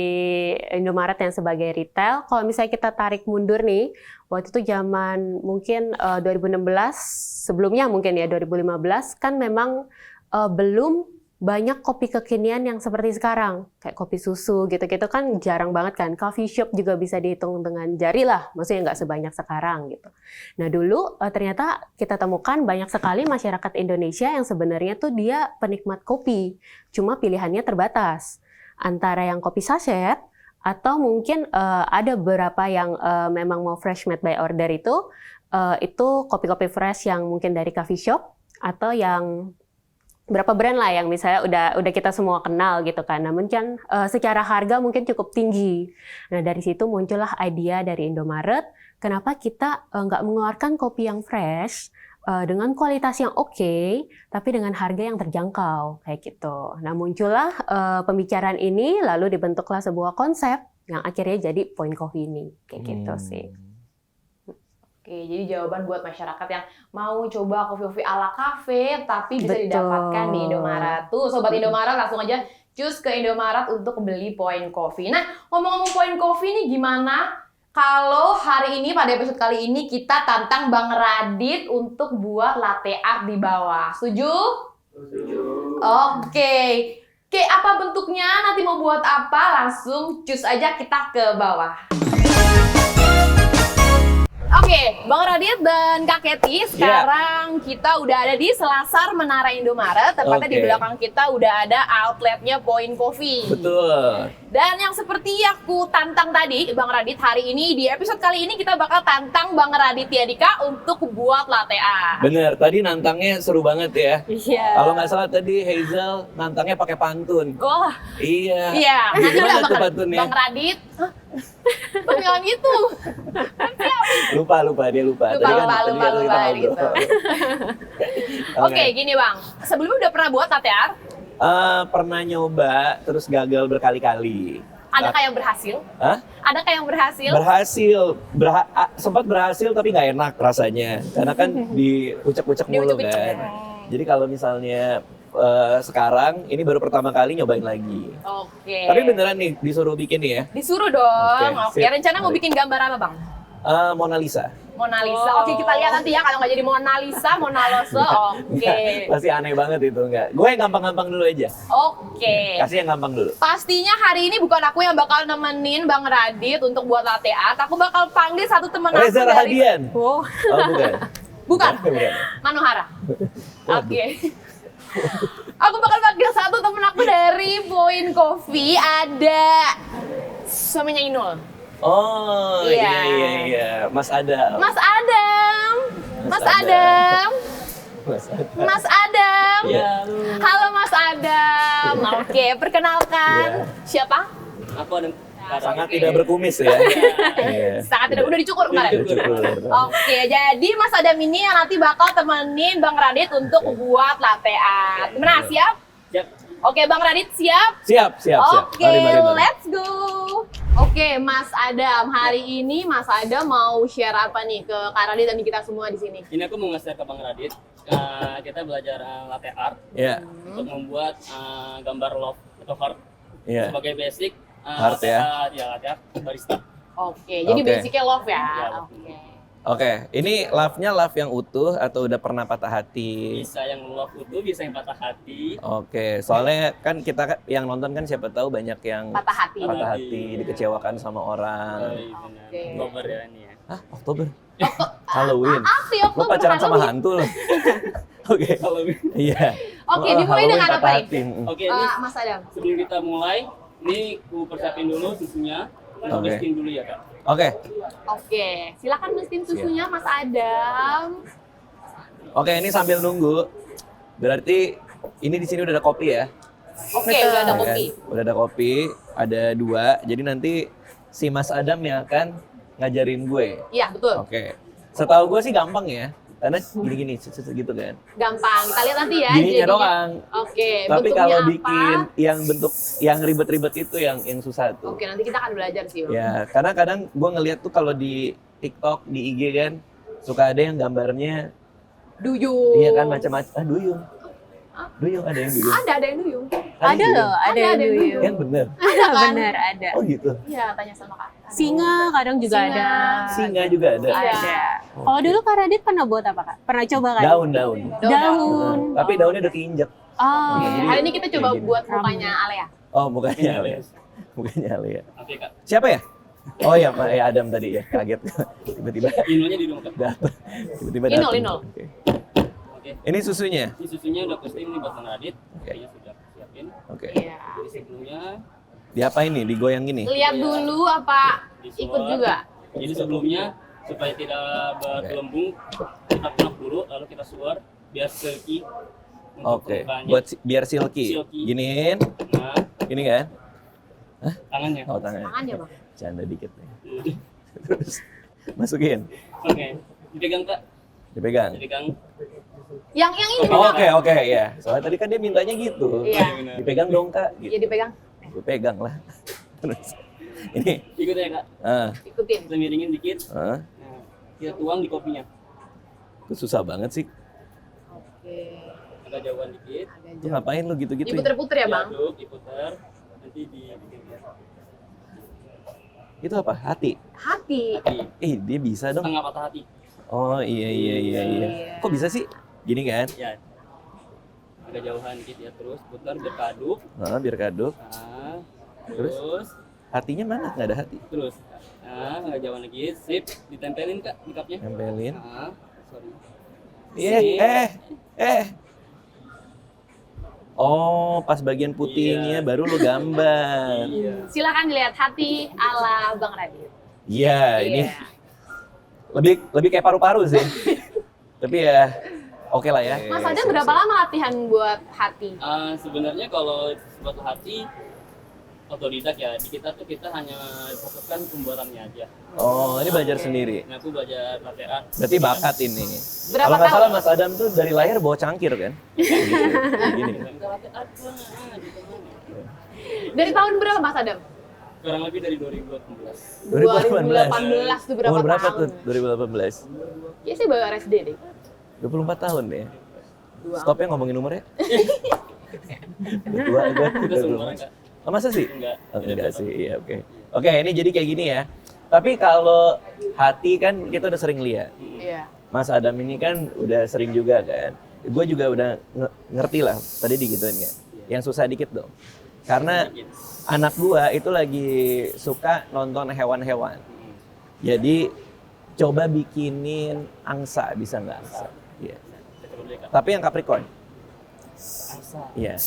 Indomaret yang sebagai retail? Kalau misalnya kita tarik mundur nih, waktu itu zaman mungkin 2016, sebelumnya mungkin ya 2015 kan memang belum banyak kopi kekinian yang seperti sekarang, kayak kopi susu gitu-gitu kan jarang banget kan. Coffee shop juga bisa dihitung dengan jari lah, maksudnya nggak sebanyak sekarang gitu. Nah dulu ternyata kita temukan banyak sekali masyarakat Indonesia yang sebenarnya tuh dia penikmat kopi, cuma pilihannya terbatas antara yang kopi saset atau mungkin ada beberapa yang memang mau fresh made by order itu kopi-kopi fresh yang mungkin dari coffee shop atau yang berapa brand lah yang misalnya udah kita semua kenal gitu kan. Namun kan secara harga mungkin cukup tinggi. Nah dari situ muncullah idea dari Indomaret, kenapa kita nggak mengeluarkan kopi yang fresh dengan kualitas yang oke, tapi dengan harga yang terjangkau kayak gitu. Nah muncullah pembicaraan ini, lalu dibentuklah sebuah konsep yang akhirnya jadi Point Coffee ini kayak gitu sih. Oke, jadi jawaban buat masyarakat yang mau coba kopi-kopi ala kafe tapi bisa Betul. didapatkan di Indomaret. Tuh, Sobat Indomaret langsung aja cus ke Indomaret untuk beli Point Coffee. Nah, ngomong-ngomong Point Coffee nih gimana kalau hari ini pada episode kali ini kita tantang Bang Radit untuk buat latte art di bawah. Setuju? Setuju. Oke. Oke, apa bentuknya? Nanti mau buat apa? Langsung cus aja kita ke bawah. Oke, Bang Radit dan Kak Kety, sekarang kita udah ada di Selasar Menara Indomaret. Tepatnya di Oke. belakang kita udah ada outletnya Point Coffee. Betul. Dan yang seperti aku tantang tadi, Bang Radit, hari ini di episode kali ini kita bakal tantang Bang Radit Dika untuk buat latte art. Bener, tadi nantangnya seru banget ya. Iya. Kalau nggak salah tadi Hazel nantangnya pakai pantun. Wah, Iya. iya. Gimana tuh pantunnya? Bang Radit, Bang jangan gitu. Lupa dia lupa. Tadi kan Lupa, tadi lupa, kita ngobrol. gitu. Oke, gini Bang. Sebelumnya udah pernah buat latte art? Pernah nyoba, terus gagal berkali-kali. Adakah yang berhasil? Hah? Adakah yang berhasil? Berhasil, sempat berhasil tapi nggak enak rasanya. Karena kan diucek-ucek mulu Diucek-ucek. kan. Jadi kalau misalnya sekarang, ini baru pertama kali nyobain lagi. Oke. Tapi beneran nih, disuruh bikin nih ya. Disuruh dong. Oke, Oke, sip. rencana mau Mari. bikin gambar apa, Bang? Mona Lisa. Mona Lisa. Oke, kita lihat nanti ya kalau nggak jadi Mona Lisa, Mona Lisa. Oke. Pasti aneh banget itu, enggak. Gue yang gampang-gampang dulu aja. Oke. Kasih yang gampang dulu. Pastinya hari ini bukan aku yang bakal nemenin Bang Radit untuk buat latte art. Aku bakal panggil satu temen aku Reza dari... Rahadian. Oh, Oh, bukan. bukan. Bukan. Manuhara. Oke. Aku bakal panggil satu temen aku dari Point Coffee. Ada suaminya Inul. Oh, Iya. iya. Mas Adam. Mas Adam. Mas Adam. Mas Adam. Mas Adam. Iya. Halo Mas Adam. Oke, perkenalkan. Iya. Siapa? Aku ada Sangat tidak berkumis ya. Iya. Sangat tidak udah dicukur kemarin. Cukur. Oke, jadi Mas Adam ini yang nanti bakal temenin Bang Radit untuk buat latte art. Gimana, siap? Siap. Oke, Bang Radit siap? Siap. Oke, Mari. let's go. Oke, Mas Adam, hari ini Mas Adam mau share apa nih ke Kak Radit dan kita semua di sini? Ini aku mau nge-share ke Bang Radit. Kita belajar latte art Iya. untuk membuat gambar love atau heart Iya. sebagai basic Heart latte ya. art, ya latte art barista. Oke, jadi Oke. basicnya love ya? Iya. Oke. Oke, ini love-nya love yang utuh atau udah pernah patah hati? Bisa yang love utuh, bisa yang patah hati. Oke, soalnya kan kita yang nonton kan siapa tahu banyak yang Patah hati. patah hati, dikecewakan sama orang. Benar. Oke. Oktober ya ini ya. Hah, Oktober? Halloween. Apa ya? Lo pacaran sama hantu lo? Oke. Halloween. Iya. Oke, Oh, dimulai Halloween dengan apa patah nih? hati. Oke, ini Mas Adam. sebelum kita mulai, ini ku persiapin dulu susunya. Kita Oke. miskin dulu ya, Kak. Oke. Oke, silakan mestin susunya Mas Adam. Oke, ini sambil nunggu. Berarti ini di sini udah ada kopi ya? Oke, udah ada Ya kan? kopi. Udah ada kopi, ada 2. Jadi nanti si Mas Adam yang akan ngajarin gue. Iya, betul. Oke. Setahu gue sih gampang ya. Karena gini-gini gitu kan. Gampang. Kita lihat nanti ya. Gininya jadinya. doang. Oke, Tapi bentuknya kalau apa? bikin yang bentuk yang ribet-ribet itu yang susah tuh. Oke, nanti kita akan belajar sih. Bang. Ya, karena kadang gue ngeliat tuh kalau di TikTok, di IG kan, suka ada yang gambarnya, Duyung. iya kan macam-macam. Duyung. Duyung, ada yang duyung. Ada yang duyung. Ada duyung. loh, ada yang duyung. Yang bener. Ada kan? Bener, ada. Oh gitu. Iya, tanya sama Kak. Singa kadang juga Singa. ada. Singa juga ada. Iya. Ada. Kalau dulu Kak Radit pernah buat apa Kak? Pernah coba kan? Daun-daun. Daun. Tapi daunnya udah keinjek. Oh. Jadi- Hari ini kita coba kayak gini. buat mukanya Alea. Oh, mukanya Alia. Mukanya Alia. Oke, Kak. Siapa ya? Oh ya, Pak Adam tadi ya, kaget. Tiba-tiba Inonya di rumah, Kak. datang. Tiba-tiba Inul, datang. Inul. Oke. Oke. Ini susunya. Ini susunya udah aku steam nih buat Bang Radit. Oke. Kayaknya sudah siapin. Oke. Iya. Jadi sebelumnya Diapain nih? Digoyang gini? Lihat dulu apa disuap. ikut juga. Jadi sebelumnya supaya tidak bergelembung, kita tuang dulu lalu kita suar biar silky. Untuk Oke. permukaannya. Buat biar silky. Silky. Giniin. Nah, Gini kan? tangannya. Oh, tangan. Tangannya, Bang. Canda dikit nih. Terus masukin. Oke. Dipegang, Kak. Dipegang. Dipegang. Yang ini Oke, ya. Soalnya tadi kan dia mintanya gitu. Iya. Dipegang dong, Kak. Gitu. Ya dipegang. Gue pegang lah. Terus ini. Ikut ya, Kak. Ikutin. Kita miringin dikit. Nah, Nah, kita tuang di kopinya. itu susah banget sih. Oke. Agak jauhan dikit. Agak Itu jauh. ngapain lu gitu-gitu? Diputer-puter ya, Bang? Diaduk, diputar. Nanti dibikin ya. Itu apa? Hati. Hati. Hati. Dia bisa dong. Setengah patah hati. Oh iya. Iya. Kok bisa sih? Gini kan? Ya. Agak jauhan dikit ya, terus putar biar kaduk. Nah, biar kaduk. Nah, Terus? terus Hatinya mana? Nggak ada hati. terus. Nah, agak jauhan lagi. Sip, ditempelin, Kak, di cupnya. Nempelin. Nah, sorry. Oh, pas bagian putihnya Iya. baru lu gambar. Iya. Silakan dilihat hati ala Bang Radit. Iya, ini Iya. lebih kayak paru-paru sih. Tapi ya oke lah ya. Mas Adam berapa lama latihan buat hati? Sebenarnya kalau buat hati otodidak ya. Di kita tuh kita hanya fokuskan pembuatannya aja. Oh, ini belajar sendiri. Nah, aku belajar latte art. Berarti bakat ini. Berapa Kalau nggak tahun? salah Mas Adam tuh dari lahir bawa cangkir kan? Gitu. Gini. Kita latte art tuh gitu kan. Dari tahun berapa Mas Adam? Kurang lebih dari 2018. 2018 tuh berapa Umur berapa tahun? tuh? 2018. Kayaknya sih baru RSD deh. 24 tahun deh. Dua. Stopnya ngomongin umurnya. Berdua udah. Kita seumuran Kak. Oh, masa sih? Enggak. Oh, enggak sih, iya oke. Oke, ini jadi kayak gini ya. Tapi kalau hati kan kita udah sering lihat. Iya. Mas Adam ini kan udah sering juga kan. Gue juga udah ngerti lah, tadi digituin kan. Yang susah dikit dong. Karena anak gua itu lagi suka nonton hewan-hewan. Jadi coba bikinin angsa, bisa nggak angsa? Iya. Tapi yang Capricorn. Angsa. Iya.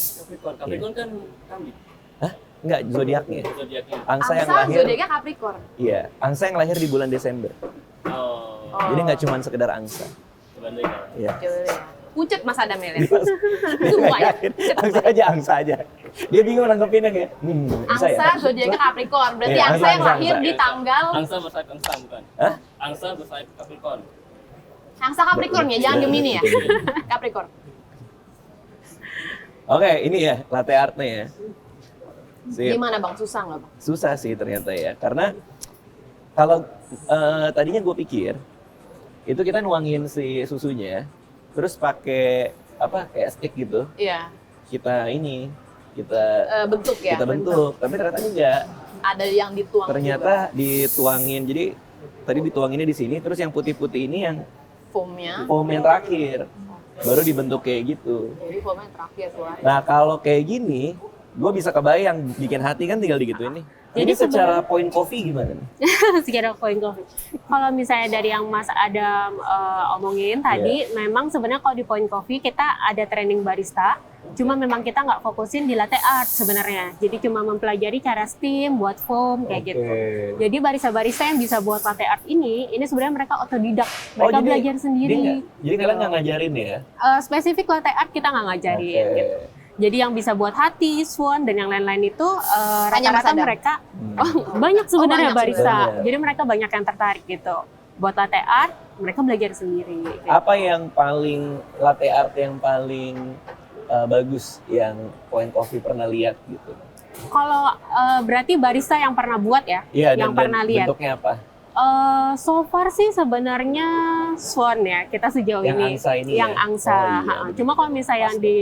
Capricorn kan kambing. Hah? Enggak, zodiaknya. Zodiaknya. Angsa yang Angsa lahir. zodiaknya Capricorn. Iya, angsa yang lahir di bulan Desember. Oh. Jadi nggak cuma sekedar angsa. Coba deh Kak. Iya. Coba deh. Pucet Mas Adam ya, lihat. Semua ya. Angsa aja. Dia bingung nanggepinnya kayak, bisa ya? Angsa zodiaknya Capricorn. Berarti Iya, angsa angsa, yang angsa, lahir angsa. di tanggal Angsa bersayap angsa bukan? Hah? Angsa bersayap Capricorn. angsa Capricorn ya, jangan Gemini ya. Capricorn. Oke, ini ya latte artnya ya. Sip. Gimana Bang? Susah nggak Bang? Susah sih ternyata ya, karena kalau tadinya gue pikir itu kita nuangin si susunya, terus pakai apa kayak stick gitu, Iya. kita Bentuk ya. kita bentuk, tapi ternyata enggak. Ada yang dituang. Ternyata juga. dituangin, jadi tadi dituanginnya di sini, terus yang putih-putih ini yang Foamnya. foam yang terakhir, baru dibentuk kayak gitu. Jadi foamnya terakhir keluar. Nah kalau kayak gini, gue bisa kebayang bikin hati kan tinggal digituin nih. Jadi Jadi secara point coffee gimana nih? Secara koin coffee. Kalau misalnya dari yang Mas Adam omongin tadi, memang sebenarnya kalau di Point Coffee kita ada training barista. Cuma memang kita nggak fokusin di latte art sebenarnya. Jadi cuma mempelajari cara steam, buat foam kayak gitu. Jadi barista-barista yang bisa buat latte art ini sebenarnya mereka otodidak. Mereka jadi belajar sendiri. Jadi kalian nggak ngajarin ya? Spesifik latte art kita nggak ngajarin Oke. gitu. Jadi yang bisa buat hati, swan, dan yang lain-lain itu Hanya Mas rata-rata Adam? mereka banyak sebenarnya banyak barista. sebenarnya. Jadi mereka banyak yang tertarik gitu. Buat latte art, mereka belajar sendiri. Gitu. Apa yang paling latte art yang paling bagus yang Point Coffee pernah lihat gitu? Kalau berarti barista yang pernah buat ya, Iya, yang dan pernah lihat. bentuknya apa? So far sih sebenarnya swan ya, kita sejauh Yang ini. angsa ini Yang ya? angsa. Oh, iya. Ha-ha. Cuma kalau misalnya yang di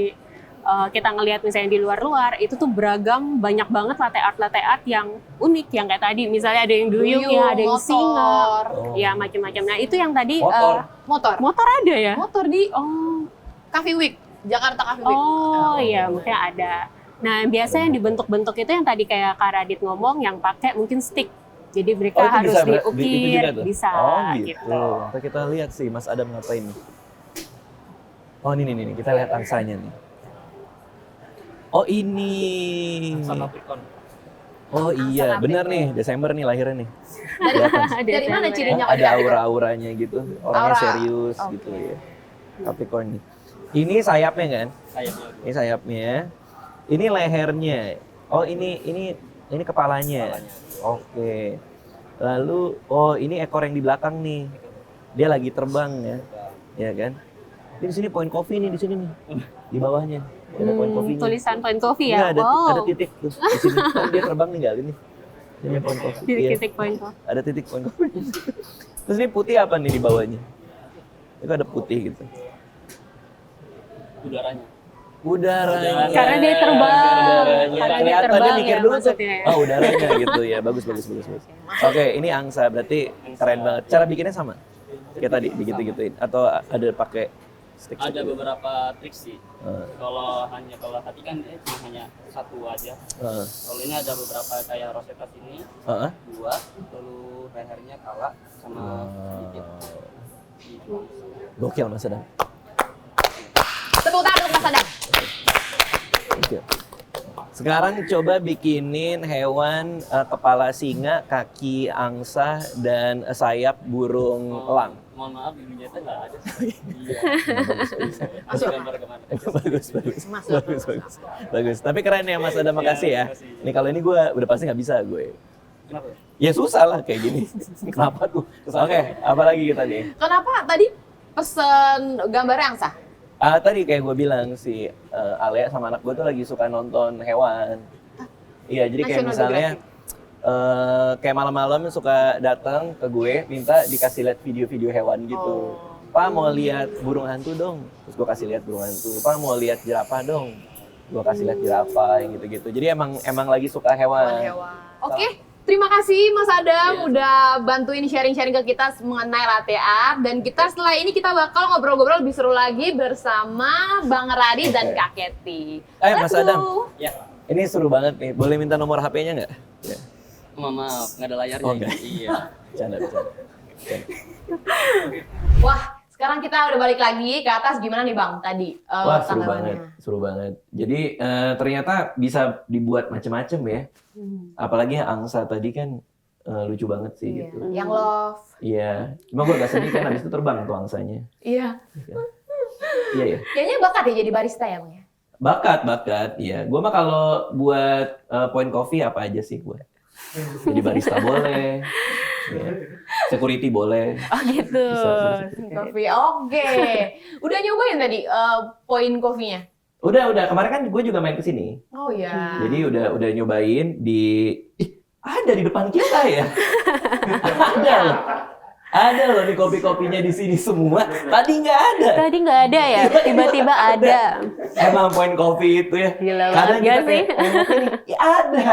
kita ngelihat misalnya di luar-luar itu tuh beragam, banyak banget latte art yang unik, yang kayak tadi misalnya ada yang duyung ya, ada yang motor. singa, Oh. ya macam-macam. Nah itu yang tadi Motor. Motor. motor ada ya. Motor di Oh, Coffee Week. Jakarta Coffee Week. oh iya mungkin ada. Nah biasanya yang dibentuk-bentuk itu yang tadi kayak Kak Radit ngomong yang pakai mungkin stick. Jadi mereka itu harus bisa, itu diukir, juga tuh? bisa Oh gitu. gitu. Ntar kita lihat sih Mas Adam ngapain nih. Oh ini nih, kita lihat angsanya nih. Oh ini. Angsa Capricorn. Oh iya, benar nih, Desember nih lahirnya nih. Dari mana cirinya? Ada aura-auranya gitu, orangnya Aura. serius Oke. gitu ya. Capricorn nih. Ini sayapnya kan? Sayapnya. Ini sayapnya. Ini lehernya. Oh ini kepalanya. Oke. Lalu ini ekor yang di belakang nih. Dia lagi terbang ya. Ya kan? Ini di sini Point Coffee nih di sini nih. Di bawahnya. Ada Point Coffee-nya. Tulisan Point Coffee Iya, ya. ada titik tuh di sini. Kan dia terbang ninggalin nih. Ini Point Coffee. Iya. Titik Point Coffee. Ada titik Point Coffee. Terus ini putih apa nih di bawahnya? Itu ada putih gitu. Udaranya. Karena dia terbang. Udaranya. Karena dia Ternyata terbang mikir ya dulu tuh. maksudnya ya. Oh, udaranya gitu ya. Bagus. Oke, ini angsa berarti keren banget. Cara bikinnya sama? Kayak tadi digitu-gituin atau ada pakai stick? Ada beberapa trik sih. Eh. Kalau hati kan cuma hanya satu aja. Kalau ini ada beberapa kayak rosetta sini, Heeh. 2, lalu lehernya kala sama sedikit. Gitu. Gokil Mas Adam. Tepuk tangan untuk Mas Adam. Gokil. Sekarang coba bikinin hewan kepala singa, kaki angsa, dan sayap burung elang. mohon maaf di dunia nyata nggak ada. Iya. Masuk. Gambar kemana? bagus. Masuk. Bagus. Tapi keren ya Mas Adam, makasih ya. makasih. Nih kalau ini gue udah pasti nggak bisa gue. Kenapa? Ya susah lah kayak gini. Kenapa tuh? Oke, apa lagi kita nih? Kenapa tadi pesen gambar yang sah? Tadi kayak gue bilang si Alea sama anak gue tuh lagi suka nonton hewan. Iya, jadi kayak National misalnya kayak malam-malam suka datang ke gue minta dikasih lihat video-video hewan gitu. Pak mau lihat burung hantu dong, terus gue kasih lihat burung hantu. Pak mau lihat jerapah dong, gue kasih lihat jerapah yang gitu-gitu. Jadi emang lagi suka hewan. Oke, terima kasih Mas Adam udah bantuin sharing-sharing ke kita mengenai latte art. Dan kita setelah ini kita bakal ngobrol-ngobrol lebih seru lagi bersama Bang Radit dan Kak Kety. Mas Let's Adam. go. Ya. Ini seru banget nih, boleh minta nomor HP-nya nggak? Ya. Maaf, nggak ada layarnya. Oh, nggak. Iya. Bercanda. Wah, sekarang kita udah balik lagi ke atas. Gimana nih Bang tadi Wah, seru tanggapannya? banget. Jadi ternyata bisa dibuat macem-macem ya. Apalagi yang angsa tadi kan lucu banget sih Iya. gitu. Yang love. Iya, cuma gue agak sedih kan habis itu terbang tuh angsanya. Iya. Iya ya. Kayaknya bakat ya jadi barista ya Bang ya? Bakat, iya. Gue mah kalau buat Point Coffee apa aja sih gue. Jadi barista boleh, ya. Security boleh. Oh gitu. Bisa. Coffee, oke. Udah nyobain tadi Point Coffee-nya? Udah. Kemarin kan gue juga main ke sini. Oh ya. Jadi udah nyobain ada di depan kita ya. Ada loh nih kopi-kopinya di sini semua. Tadi nggak ada. Tadi nggak ada ya, tiba-tiba ada. Emang Point Coffee itu ya. Gila Kadang banget kita sih. kayak, ya ada.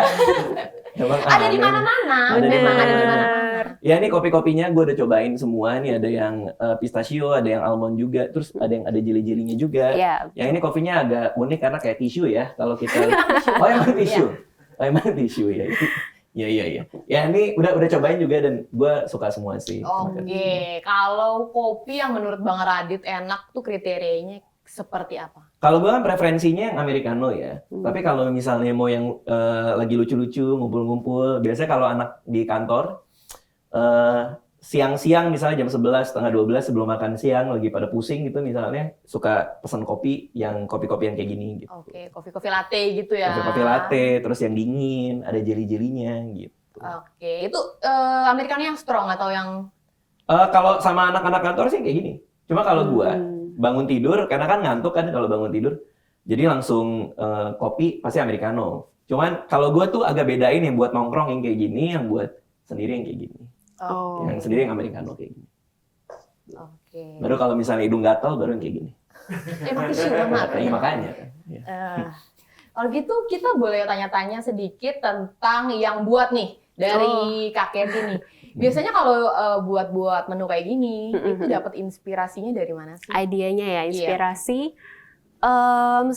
Emang Ada di aneh. mana-mana. Ada di mana-mana. Bener. Ya nih kopi-kopinya gue udah cobain semua nih, ada yang pistachio, ada yang almond juga, terus ada yang ada jeli-jelinya juga. Ya. Yang ini kopinya agak unik karena kayak tisu ya kalau kita. Oh emang tisu. Oh emang tisu ya. Iya. Ya ini udah cobain juga dan gue suka semua sih. Oke, kalau kopi yang menurut Bang Radit enak tuh kriterianya seperti apa? Kalau gue kan preferensinya yang americano ya. Tapi kalau misalnya mau yang lagi lucu-lucu, ngumpul-ngumpul, biasanya kalau anak di kantor siang-siang misalnya jam 11, setengah 12 sebelum makan siang lagi pada pusing gitu misalnya, suka pesan kopi yang kopi-kopi yang kayak gini gitu. Oke, kopi-kopi latte gitu ya. Kopi latte, terus yang dingin, ada jeli-jelinya gitu. Oke, itu americano yang strong atau yang Kalau sama anak-anak kantor sih kayak gini. Cuma kalau gua bangun tidur, karena kan ngantuk kan kalau bangun tidur, jadi langsung kopi pasti americano. Cuman kalau gua tuh agak bedain yang buat nongkrong yang kayak gini, yang buat sendiri yang kayak gini. Oh. Yang sendiri yang americano kayak gini. Oke. Baru kalau misalnya hidung gatal baru yang kayak gini. Emang tisu banget. Iya makanya. Ya. Kalau gitu kita boleh tanya-tanya sedikit tentang yang buat nih dari Kak Kety nih. Biasanya kalau buat menu kayak gini, itu dapat inspirasinya dari mana sih? Idenya ya, inspirasi.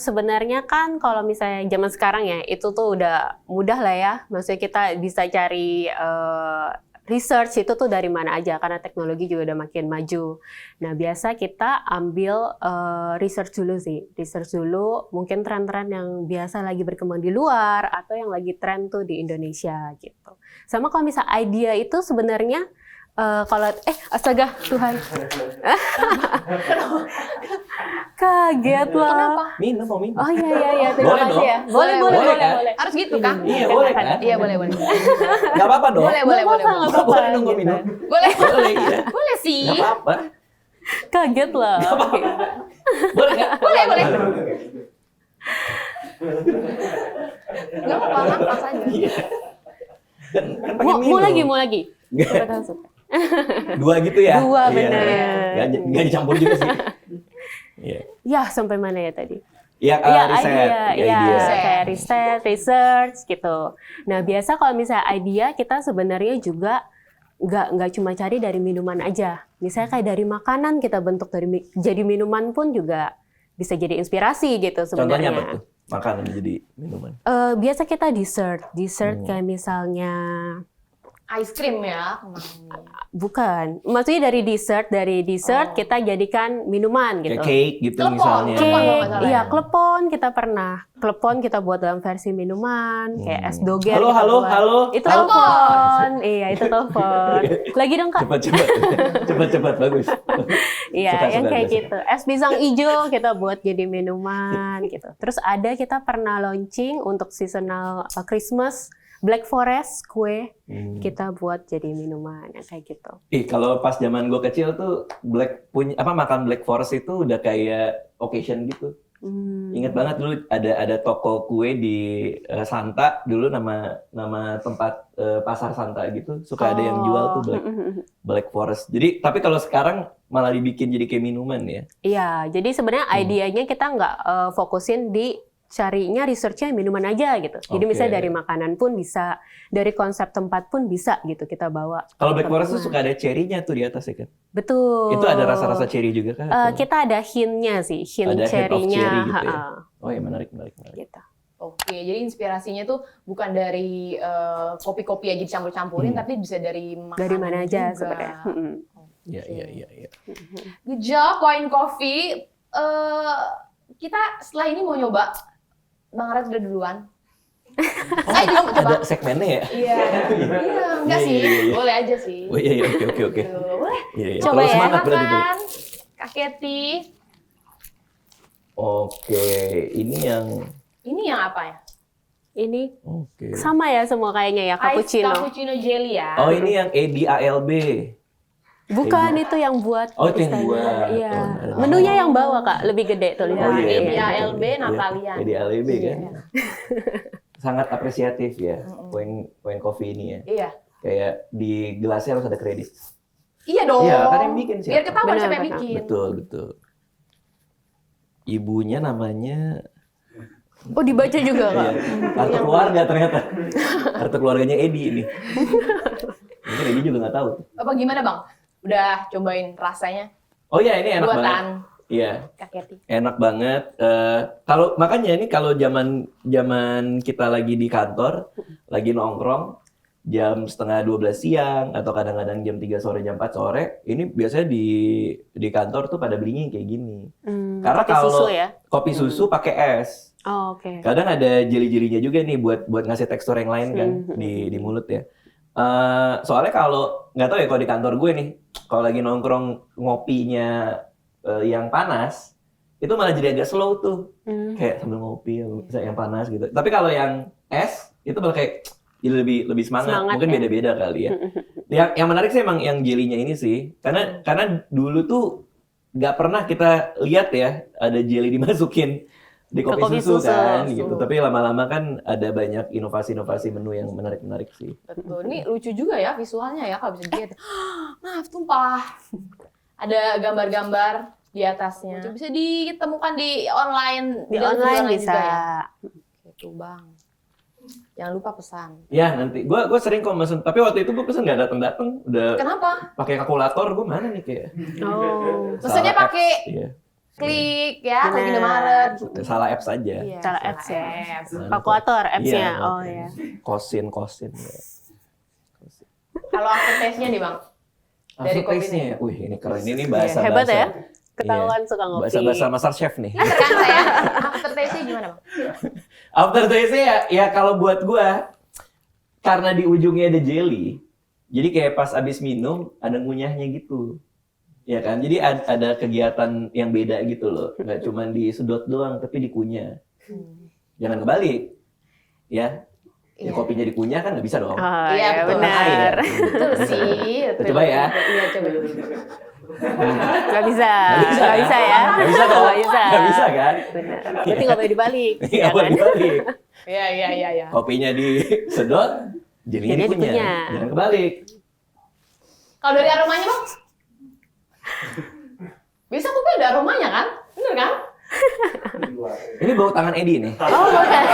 Sebenarnya kan kalau misalnya zaman sekarang ya, itu tuh udah mudah lah ya. Maksudnya kita bisa cari research itu tuh dari mana aja, karena teknologi juga udah makin maju. Nah, biasa kita ambil research dulu sih. Research dulu mungkin tren-tren yang biasa lagi berkembang di luar, atau yang lagi tren tuh di Indonesia gitu. Sama kalau misal idea itu sebenarnya, kalau astaga Tuhan. Kaget loh. Kenapa? Minum mau minum. Oh iya, terima Boleh kasih dong. ya. Boleh. kan? Harus gitu kan? Iya boleh kan? Iya, boleh. Gak apa-apa dong. Boleh. Nggak apa-apa, Boleh dong gue gitu. minum. Boleh. Boleh iya. Boleh sih. Gak apa-apa. Kaget loh. Boleh nggak? Boleh. Gak apa-apa, nafas aja. Iya. Kan pengen minum. Mau lagi. Siapa tahu suka. Dua gitu ya? Dua, Iya. bener. Nggak dicampur juga sih. Iya. Ya, sampai mana ya tadi? Ya, riset. Iya, kayak riset, research gitu. Nah, biasa kalau misalnya idea, kita sebenarnya juga nggak cuma cari dari minuman aja. Misalnya kayak dari makanan kita bentuk jadi minuman pun juga bisa jadi inspirasi gitu sebenarnya. Contohnya apa tuh? Makanan jadi minuman. Biasa kita dessert kayak misalnya ice cream ya kemarin. Bukan, maksudnya dari dessert kita jadikan minuman gitu. Kayak cake gitu Klepon. misalnya. Klepon kalau nggak Cake, salah iya ya. klepon kita pernah. Klepon kita buat dalam versi minuman, kayak es doger. Halo, kita halo, buat. halo. Itu Halo. telepon. Iya, itu telepon. Lagi dong Kak. Cepat, bagus. Iya, Suka, yang suka, kayak biasa. gitu. Es pisang hijau kita buat jadi minuman gitu. Terus ada kita pernah launching untuk seasonal Christmas Black Forest kue kita buat jadi minuman yang kayak gitu. Kalau pas zaman gue kecil tuh makan Black Forest itu udah kayak occasion gitu. Ingat banget dulu ada toko kue di Santa dulu, nama tempat pasar Santa gitu, suka ada yang jual tuh Black Forest. Jadi tapi kalau sekarang malah dibikin jadi kayak minuman ya. Iya, jadi sebenarnya idenya kita nggak fokusin di carinya researchnya minuman aja gitu. Jadi Oke. misalnya dari makanan pun bisa, dari konsep tempat pun bisa gitu kita bawa. Kalau Black Forest tuh Teman-teman. suka ada cherry-nya tuh di atas ya kan? Betul. Itu ada rasa-rasa cherry juga kan? Atau- Kita ada hint-nya sih, hint Ada hint of cherry-nya. cherry gitu ya? ha-ha, Oh ya, menarik. gitu. Oke, jadi inspirasinya tuh bukan dari kopi-kopi aja dicampur-campurin, tapi bisa dari makanan Dari mana aja juga. sebenarnya. Iya. Good job, Wine Coffee. Kita setelah ini mau nyoba. Bang Red udah duluan. Saya juga mau coba. Ada segmennya ya? Iya, enggak sih, Iya. boleh aja sih. Oh iya, oke. Tuh, boleh. Iya. Coba Terlalu ya, semangat berarti tuh. Silakan, Kak Kety. Oke, ini yang Ini yang apa ya? Ini oke. sama ya semua kayaknya ya, cappuccino. Ice cappuccino jelly ya. Oh, ini yang ADALB. Bukan itu yang buat. Oh, itu yang istilahnya. buat. Iya. Oh, Menunya yang bawa Kak, lebih gede tuh lihat. Oh iya, Iya, betul, ALB betul. Natalian. Iya, ADALB kan. Iya. Sangat apresiatif ya, poin kopi ini ya. Iya. Kayak di gelasnya harus ada kredit. Iya dong. Iya, kan yang bikin siapa? Biar ketahuan siapa yang Benar, bikin. Betul. Ibunya namanya Oh dibaca juga Kak. kartu keluarga ternyata. Kartu keluarganya Edi ini. Mungkin Edi juga nggak tahu. Apa gimana Bang? Udah cobain rasanya? Oh iya, ini enak banget. Buatan Iya, Kak Kety. enak banget. Kalau makanya ini kalau zaman kita lagi di kantor, lagi nongkrong jam 11:30 siang atau kadang-kadang jam 3 sore, jam 4 sore, ini biasanya di kantor tuh pada belinya yang kayak gini. Karena Kopi kalau susu ya. kopi susu pakai es. Oh, oke. Kadang ada jeli-jelinya juga nih buat ngasih tekstur yang lain kan di mulut ya. Soalnya kalau nggak tahu ya kalau di kantor gue nih, kalau lagi nongkrong ngopinya yang panas, itu malah jadi agak slow tuh, kayak sambil ngopi yang panas gitu. Tapi kalau yang es itu malah kayak jadi lebih semangat. Mungkin ya. beda-beda kali ya. Yang menarik sih emang yang jelinya ini sih, karena dulu tuh nggak pernah kita lihat ya ada jelly dimasukin di kopi kopi susu susu. kan gitu. Tapi lama-lama kan ada banyak inovasi-inovasi menu yang menarik-menarik sih. Betul. Ini lucu juga ya visualnya ya kalau bisa dilihat. Maaf tumpah. Ada gambar-gambar di atasnya. Bisa ditemukan di online. Di dalam online juga bisa. ya? Gitu Bang. Jangan lupa pesan. Ya nanti, gue sering kok mesen. Tapi waktu itu gue pesen nggak datang. Udah Kenapa? pakai kalkulator, gue mana nih kayak. Oh. Pesannya salah pakai apps. Iya. klik ya, klik Benar. Indomaret. Salah apps aja. Iya, Cara salah apps ya. apps. Kalkulator apps-nya. Iya, Oh oke. ya. Kosin. Ya. Kalau aftertaste-nya nih Bang. Dari kopi Aftertaste-nya ya. Wih, ini keren. Ini bahasa. Hebat ya. Ketahuan suka ngopi. Bahasa Master Chef nih. Kan saya aftertaste-nya gimana Bang? Aftertaste-nya ya kalau buat gua karena di ujungnya ada jelly. Jadi kayak pas abis minum ada ngunyahnya gitu. Ya kan? Jadi ada kegiatan yang beda gitu loh. Nggak cuma disedot doang tapi dikunyah. Jangan kebalik. Ya. Ya Iya. kopinya dikunyah kan nggak bisa dong. Oh, Iya, ya, betul. benar. Betul sih. Kita coba ya. Iya, coba. Gak bisa. Nggak Gak bisa ya. Nggak bisa dong. Nggak bisa. Nggak bisa kan? Benar. Berarti nggak boleh dibalik. Nggak ya boleh kan? dibalik. Iya. Kopinya disedot, jadinya Jadinya dikunyah. dikunyah. Jangan kebalik. Kalau dari aromanya Bang? Bisa kopi ada aromanya kan? Bener kan? Ini bau tangan Edi nih. Oh, bukan.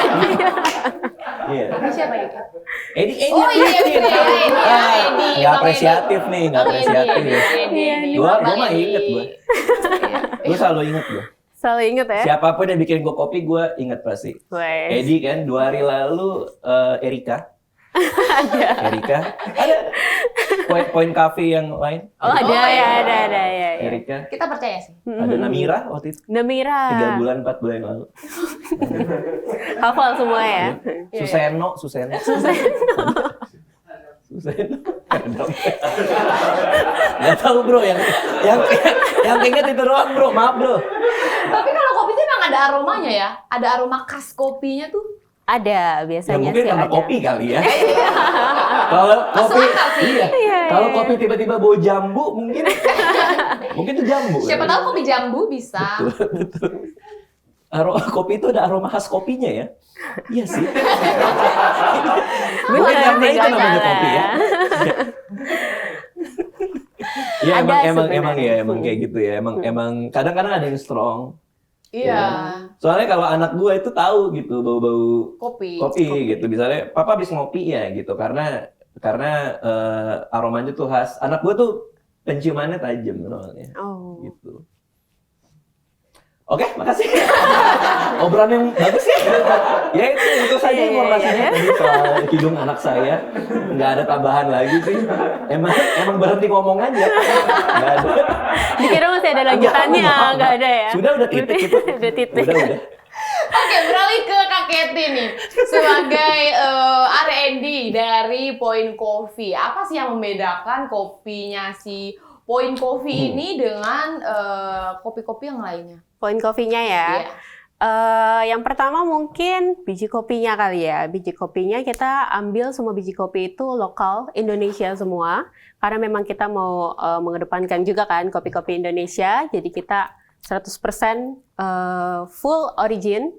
Iya. Ini siapa ya? Edi. Oh iya, Edi. Nggak apresiatif nih, nggak apresiatif. Gua mah inget gua. Gua selalu inget gua. Selalu inget ya. Siapapun yang bikin gua kopi, gua inget pasti. Wes. Edi kan 2 hari lalu Erika. Erika, ada poin cafe yang lain? Oh, ada Oh, ya, iya. ada ya. Erika, Kita percaya sih. ada Namira waktu itu Namira. 3 bulan 4 bulan yang lalu. Hafal semua ya. Suseno. Gak tahu bro, yang keinget itu doang bro, maaf bro. Tapi kalau kopi itu emang ada aromanya ya? Ada aroma khas kopinya tuh. Ada, Ya biasanya mungkin sih karena ada. kopi kali ya. Kalau kopi, akal sih. iya. Kalau kopi tiba-tiba bau jambu, mungkin itu jambu. Siapa kali. tahu kopi jambu bisa. Betul. Kopi itu ada aroma khas kopinya ya. Iya sih. Mungkin Bener, karena itu tinggal namanya salah. kopi ya. Ya Ada emang sebenarnya. kayak gitu ya. Emang kadang-kadang ada yang strong. Iya. Soalnya kalau anak gua itu tahu gitu bau-bau Kopi. kopi gitu. Misalnya papa habis ngopi ya gitu karena aromanya tuh khas. Anak gua tuh penciumannya tajam soalnya. Oh. Gitu. Oke, makasih. Obrolan yang bagus ya. Ya itu saja informasinya tadi soal hidung anak saya. Nggak ada tambahan lagi sih. Emang berhenti ngomong aja. Nggak ada. Dikira masih ada lanjutannya, nggak ada ya? Udah titik itu. Udah titik. Udah. Oke, beralih ke Kak Kety nih. Sebagai R&D dari Point Coffee, apa sih yang membedakan kopinya si Point Coffee ini dengan kopi-kopi yang lainnya? Poin kopinya ya. Iya. Yang pertama mungkin biji kopinya kali ya. Biji kopinya kita ambil semua biji kopi itu lokal Indonesia semua. Karena memang kita mau mengedepankan juga kan kopi-kopi Indonesia. Jadi kita 100% full origin.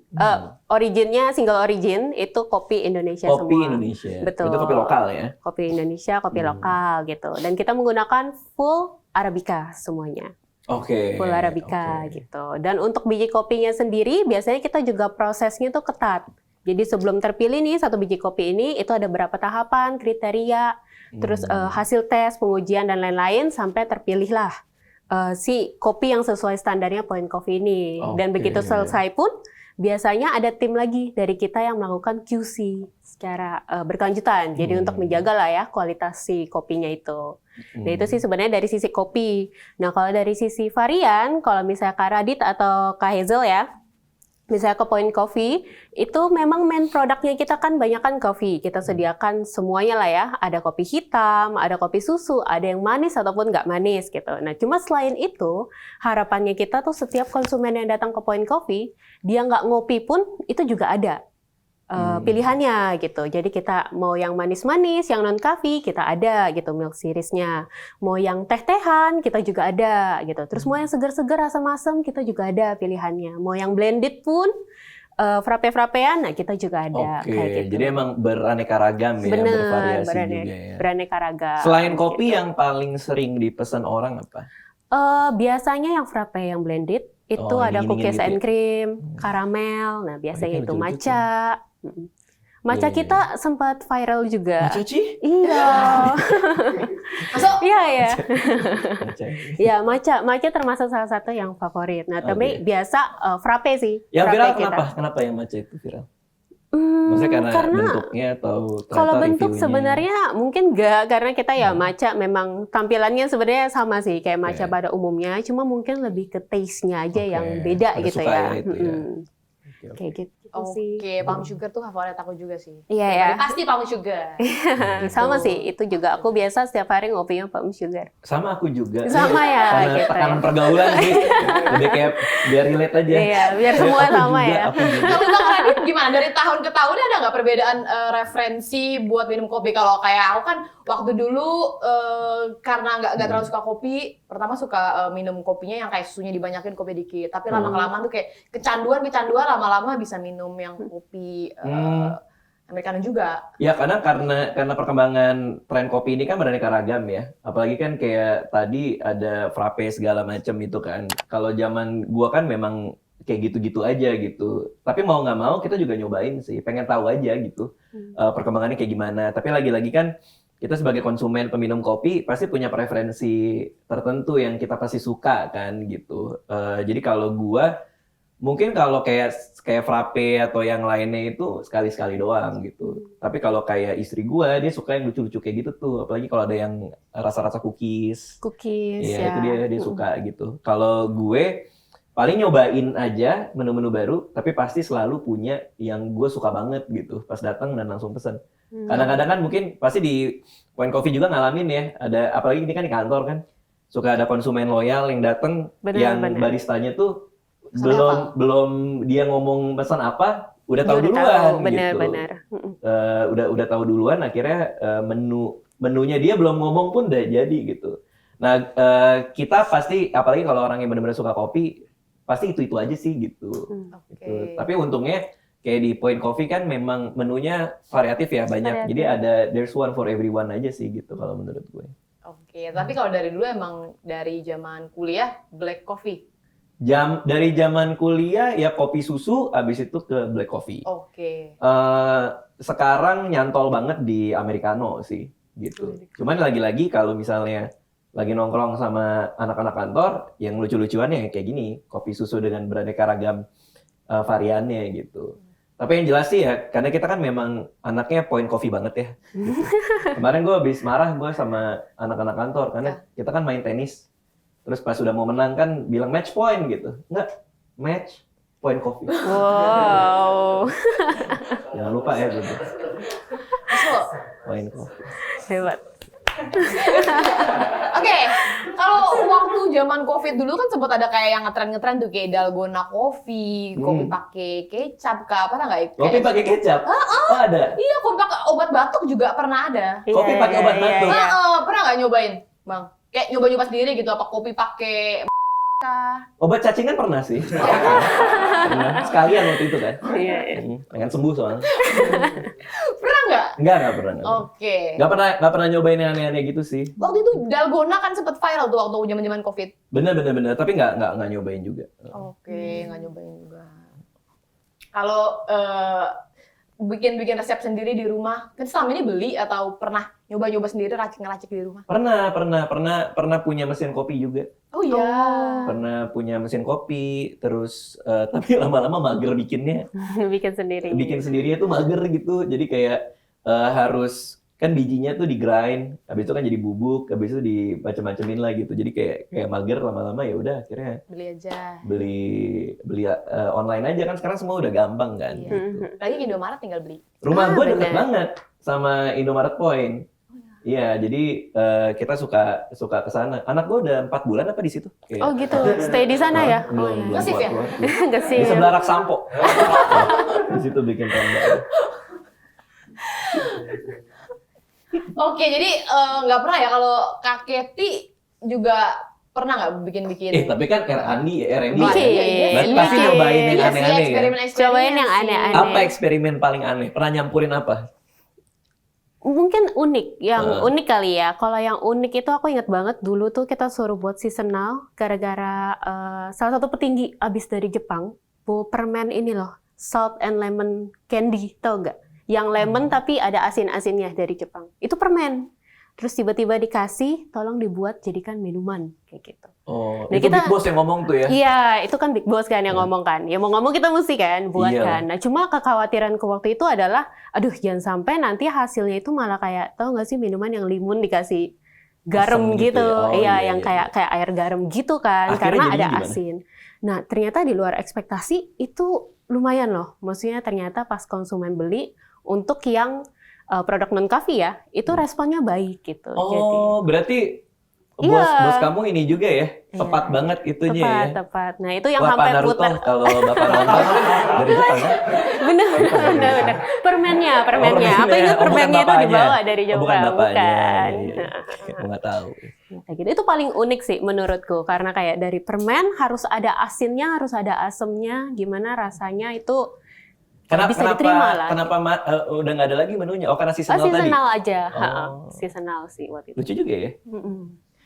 Originnya single origin itu kopi Indonesia Kopi semua. Indonesia. Betul. Itu kopi lokal ya. Kopi Indonesia, kopi lokal gitu. Dan kita menggunakan full Arabica semuanya. Oke. Full Arabica oke. gitu. Dan untuk biji kopinya sendiri biasanya kita juga prosesnya tuh ketat. Jadi sebelum terpilih nih satu biji kopi ini itu ada berapa tahapan, kriteria, terus hasil tes, pengujian dan lain-lain sampai terpilihlah si kopi yang sesuai standarnya Point Coffee ini. Dan Oke. begitu selesai pun biasanya ada tim lagi dari kita yang melakukan QC secara berkelanjutan. Jadi untuk menjaga lah ya kualitas si kopinya itu. Nah itu sih sebenarnya dari sisi kopi. Nah kalau dari sisi varian, kalau misalnya Kak Radit atau Kak Hazel ya, misalnya ke Point Coffee, itu memang main produknya kita kan banyak kan kopi. Kita sediakan semuanya lah ya. Ada kopi hitam, ada kopi susu, ada yang manis ataupun nggak manis gitu. Nah cuma selain itu, harapannya kita tuh setiap konsumen yang datang ke Point Coffee, dia nggak ngopi pun itu juga ada pilihannya gitu. Jadi kita mau yang manis-manis, yang non-coffee kita ada gitu milk seriesnya. Mau yang teh-tehan kita juga ada gitu. Terus mau yang segar-segar asam-asam kita juga ada pilihannya. Mau yang blended pun frappe-frappean, nah kita juga ada Oke, kayak gitu. jadi emang beraneka ragam ya, Bener, bervariasi juga ya. beraneka ragam. Selain kopi gitu. yang paling sering dipesan orang apa? Biasanya yang frappe yang blended itu Oh, ada yang cookies dingin-dingin and gitu cream, karamel. Nah, biasanya kan itu lucu-lucu matcha. Matcha Iya. kita sempat viral juga. Matcha Ci? Iya. Masuk. Iya ya. Matcha. Iya, matcha termasuk salah satu yang favorit. Nah, tapi Oke. biasa frappe sih. Yang frappe viral kita. kenapa? Kenapa yang matcha itu viral? Maksudnya karena bentuknya atau ternyata Kalau bentuk reviewnya? sebenarnya mungkin enggak, karena kita ya matcha memang tampilannya sebenarnya sama sih kayak matcha Oke. pada umumnya, cuma mungkin lebih ke taste-nya aja Oke, yang beda ada gitu suka ya. ya itu ya. Oke. Kayak gitu sih. Oke, palm sugar tuh favorit aku juga sih. Iya ya. Pasti palm sugar. Sama sih, itu juga aku biasa setiap hari ngopinya palm sugar. Sama aku juga. Sama ya, Karena gitu tekanan ya. pergaulan sih. Lebih kayak biar relate aja. Iya, biar semua Aku sama juga, ya. aku juga. Kalau Bang Radit gimana? Dari tahun ke tahun ada nggak perbedaan referensi buat minum kopi? Kalau kayak aku kan waktu dulu karena nggak terlalu suka kopi, pertama suka minum kopinya yang kayak susunya dibanyakin, kopi dikit. Tapi lama-kelamaan tuh kayak kecanduan lama-lama bisa minum yang kopi Americano juga. Ya karena perkembangan tren kopi ini kan beraneka ragam ya. Apalagi kan kayak tadi ada frappe segala macam itu kan. Kalau zaman gua kan memang kayak gitu-gitu aja gitu. Tapi mau nggak mau kita juga nyobain sih. Pengen tahu aja gitu perkembangannya kayak gimana. Tapi lagi-lagi kan kita sebagai konsumen peminum kopi pasti punya preferensi tertentu yang kita pasti suka kan gitu. Jadi kalau gua Mungkin kalau kayak frappe atau yang lainnya itu sekali-sekali doang gitu. Tapi kalau kayak istri gue, dia suka yang lucu-lucu kayak gitu tuh. Apalagi kalau ada yang rasa-rasa cookies. Cookies Iya, ya. itu dia suka gitu. Kalau gue paling nyobain aja menu-menu baru, tapi pasti selalu punya yang gue suka banget gitu. Pas datang dan langsung pesen. Kadang-kadang kan mungkin pasti di Point Coffee juga ngalamin ya. Ada, apalagi ini kan di kantor kan. Suka ada konsumen loyal yang datang, yang baristanya tuh belum dia ngomong pesan apa, udah tahu duluan gitu. Benar. Udah tahu duluan, akhirnya menunya dia belum ngomong pun udah jadi gitu. Nah, kita pasti, apalagi kalau orang yang benar-benar suka kopi, pasti itu aja sih gitu. Gitu. Tapi untungnya kayak di Point Coffee kan memang menunya variatif ya, banyak. Jadi there's one for everyone aja sih gitu kalau menurut gue. Oke, tapi kalau dari dulu emang dari zaman kuliah black coffee. Dari zaman kuliah ya kopi susu, abis itu ke black coffee. Oke. Sekarang nyantol banget di americano sih gitu. Cuman lagi-lagi kalau misalnya lagi nongkrong sama anak-anak kantor, yang lucu-lucuan ya kayak gini, kopi susu dengan beraneka ragam variannya gitu. Tapi yang jelas sih ya, karena kita kan memang anaknya Point Coffee banget ya. Gitu. Kemarin gue habis marah gue sama anak-anak kantor karena kita kan main tenis. Terus pas sudah mau menang kan bilang match point gitu. Enggak, match Point Coffee. Wow. Jangan lupa ya gitu. Point Coffee. Hebat. Oke, kalau waktu zaman COVID dulu kan sempat ada kayak yang ngetren tuh kayak dalgona coffee, kopi pakai kecap kah? Pernah nggak? Kopi pakai kecap? Oh ada. Iya, kopi pakai obat batuk juga pernah ada. Kopi pakai obat batuk? Pernah nggak nyobain, Bang? Kayak nyoba-nyoba sendiri gitu, apa kopi pakai obat cacingan pernah sih. Pernah. Sekalian waktu itu kan. Iya. Pengen sembuh soalnya. Pernah nggak? Nggak pernah. Oke. Nggak pernah nyobain yang aneh-aneh gitu sih. Waktu itu dalgona kan sempat viral tuh waktu zaman COVID. Bener. Tapi nggak nyobain juga. Oke, nggak nyobain juga. Kalau bikin resep sendiri di rumah, kan selama ini beli atau pernah nyoba sendiri ngeracik di rumah? Pernah punya mesin kopi juga. Oh iya. Pernah punya mesin kopi, terus tapi lama-lama mager bikinnya. Bikin sendiri. Bikin sendiri itu mager gitu, jadi kayak harus kan bijinya tuh di grind, habis itu kan jadi bubuk, habis itu dimacem-macemin lah gitu. Jadi kayak mager lama-lama ya udah akhirnya beli aja. Beli online aja kan sekarang semua udah gampang kan. Iya. Gitu. Lagi ke Indomaret tinggal beli. Rumah gue deket bener. banget sama Indomaret Point. Iya, jadi kita suka ke sana. Anak gue udah 4 bulan apa di situ? Kayak, Oh gitu, stay di sana ya? Belum Ngesif ya? keluar. Nggak sih. Di sebelah rak sampo. Di situ bikin tenda. Oke, jadi nggak pernah ya kalau Kak Keti juga pernah nggak bikin-bikin? Tapi kan R&D. Bikin. Berarti pasti Bikin. nyobain yang Iya sih, aneh-aneh ya. eksperimen-eksperimen Cobain yang sih. aneh-aneh. Apa eksperimen paling aneh? Pernah nyampurin apa? Mungkin unik, yang unik kali ya. Kalau yang unik itu aku ingat banget dulu tuh kita suruh buat seasonal gara-gara salah satu petinggi abis dari Jepang bawa permen ini loh, salt and lemon candy, tau gak? Yang lemon tapi ada asin-asinnya dari Jepang. Itu permen. Terus tiba-tiba dikasih, tolong dibuat jadikan minuman kayak gitu. Oh, Nah, itu kita- Big Boss yang ngomong tuh ya? Iya, itu kan Big Boss kan yang ngomong kan. Ya mau ngomong kita mesti kan buat Iya. kan. Nah, cuma kekhawatiranku waktu itu adalah, aduh jangan sampai nanti hasilnya itu malah kayak, tahu nggak sih minuman yang limun dikasih garam Asam gitu gitu. ya? Oh, Iya, iya, yang iya. kayak air garam gitu kan. Akhirnya Karena ada jadinya gimana? asin. Nah, ternyata di luar ekspektasi itu lumayan loh. Maksudnya ternyata pas konsumen beli untuk yang produk non coffee ya, itu responnya baik gitu. Jadi Oh, berarti Iya. bos kamu ini juga ya? Tepat Iya. banget itunya ya? tepat. Nah, itu yang Wah, sampai Pak Naruto putar. kalau Bapak nonton dari Jepang ya? Bener. Permennya. Apa ingat Oh, bukan permennya itu bapaknya. dibawa dari Oh, Jepang? bukan bapaknya. Bukan. Iya. Aku nggak tahu. Kayak gitu. Itu paling unik sih menurutku karena kayak dari permen harus ada asinnya, harus ada asemnya, gimana rasanya itu bisa diterima lah. Kenapa udah nggak ada lagi menunya? Oh, karena seasonal tadi? seasonal aja. Oh. Seasonal sih waktu itu. Lucu juga ya?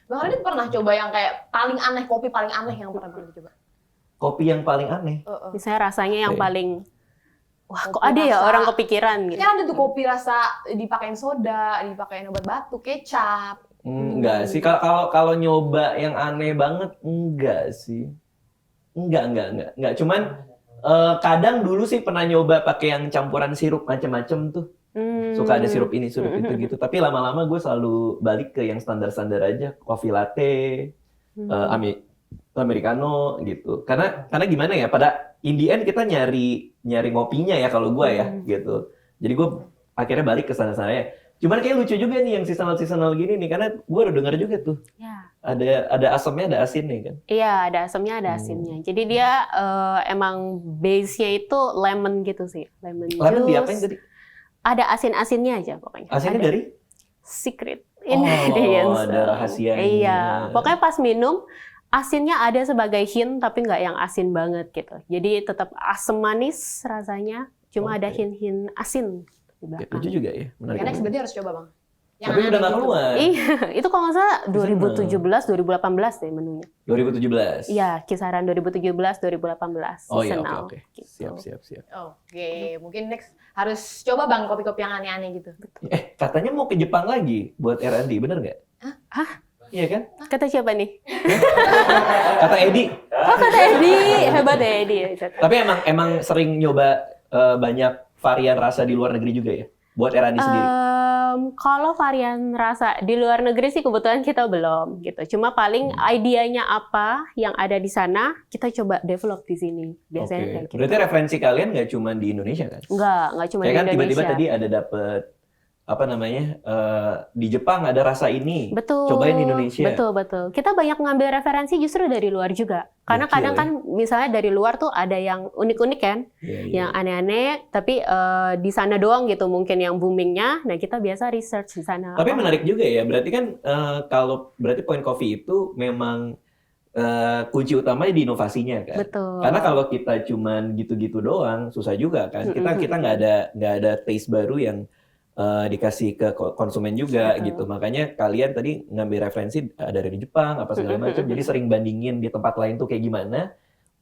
Bang Radit pernah coba yang kayak paling aneh, kopi paling aneh yang pernah dicoba? Kopi yang paling aneh. Misalnya rasanya yang Oke. paling, wah kok Kopi ada ya rasa- orang kepikiran gitu. Kan ada tuh kopi rasa dipakein soda, dipakein obat batuk, kecap. Enggak sih. Kalau nyoba yang aneh banget, enggak sih. Enggak. Cuman kadang dulu sih pernah nyoba pakai yang campuran sirup macem-macem tuh. Suka ada sirup ini, sirup itu gitu. Tapi lama-lama gue selalu balik ke yang standar-standar aja, coffee latte, americano gitu. Karena gimana ya? Pada in the end kita nyari ngopinya ya kalau gue ya gitu. Jadi gue akhirnya balik ke sana-sana ya. Cuman kayak lucu juga nih yang seasonal gini nih, karena gue udah denger juga tuh. Ya. Ada asamnya, ada asinnya kan? Iya, ada asamnya, ada asinnya. Jadi dia emang base-nya itu lemon gitu sih, lemon Lemon juice. diapain tadi? Ada asin-asinnya aja pokoknya. Asinnya Ada dari? secret ingredients. Ada rahasianya. Iya, pokoknya pas minum asinnya ada sebagai hint tapi nggak yang asin banget gitu. Jadi tetap asam manis rasanya, cuma ada hint-hint asin di belakang. Lucu juga ya, menarik. Oke, next berarti harus coba Bang. Tapi udah nggak keluar. Iya, itu kalau nggak salah 2017, 2018 deh menunya. 2017. Iya, kisaran 2017, 2018 Oh iya, seasonal. oke. Gitu. Siap. Oke, mungkin next harus coba Bang kopi-kopi yang aneh-aneh gitu. Katanya mau ke Jepang lagi buat R&D, bener nggak? Hah? Iya kan? Kata siapa nih? Kata Edi. Oh, kata Edi. Hebat ya Edi. Tapi emang sering nyoba banyak varian rasa di luar negeri juga ya? Buat R&D sendiri? Kalau varian rasa di luar negeri sih kebetulan kita belum gitu. Cuma paling idenya apa yang ada di sana kita coba develop di sini. Biasanya kayak gitu. Berarti referensi kalian nggak cuma di Indonesia kan? Nggak cuma Kayak di kan Indonesia. tiba-tiba tadi ada dapet di Jepang ada rasa ini. Betul. Cobain di Indonesia. Betul. Kita banyak ngambil referensi justru dari luar juga. Karena Gokil, kadang kan misalnya dari luar tuh ada yang unik-unik kan, Iya. yang aneh-aneh, tapi di sana doang gitu mungkin yang boomingnya. Nah kita biasa research di sana. Tapi menarik juga ya. Berarti kan kalau berarti Point Coffee itu memang kunci utamanya di inovasinya kan. Betul. Karena kalau kita cuman gitu-gitu doang susah juga kan. Kita nggak ada taste baru yang dikasih ke konsumen juga gitu. Makanya kalian tadi ngambil referensi dari Jepang apa segala macam. Jadi sering bandingin di tempat lain tuh kayak gimana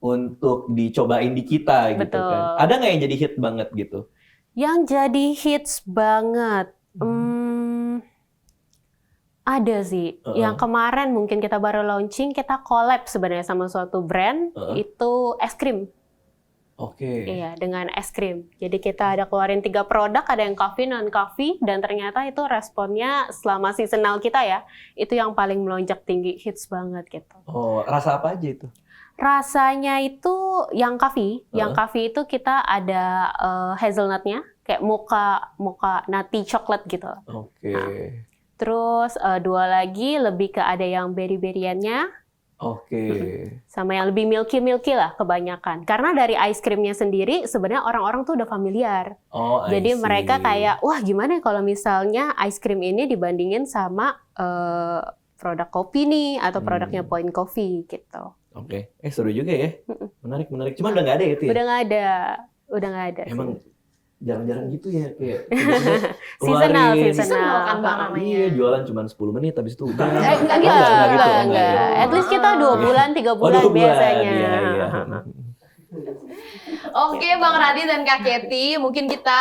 untuk dicobain di kita gitu Betul. kan. Ada nggak yang jadi hit banget gitu? Yang jadi hits banget, ada sih. Yang kemarin mungkin kita baru launching, kita collab sebenarnya sama suatu brand, itu es krim. Oke. Iya, dengan es krim. Jadi kita ada keluarin 3 produk, ada yang coffee, non-coffee, dan ternyata itu responnya selama seasonal kita ya, itu yang paling melonjak tinggi, hits banget gitu. Oh, rasa apa aja itu? Rasanya itu yang coffee itu kita ada hazelnutnya, kayak mocha nutty chocolate gitu. Oke. Terus 2 lagi lebih ke ada yang berry-berryannya, Oke. sama yang lebih milky lah kebanyakan. Karena dari ice creamnya sendiri sebenarnya orang-orang tuh udah familiar. Oh, I Jadi see. mereka kayak, wah gimana kalau misalnya ice cream ini dibandingin sama produk kopi nih atau produknya Point Coffee gitu. Oke. Seru juga ya. Menarik. Cuma udah nggak ada ya itu ya? Udah nggak ada. Emang jarang-jarang gitu ya kayak Seasonal kan Bang namanya. Iya, jualan cuma 10 menit habis itu udah. Enggak. At least kita 2 bulan, 3 bulan biasanya. Iya. Oke Bang Radit dan Kak Kety, mungkin kita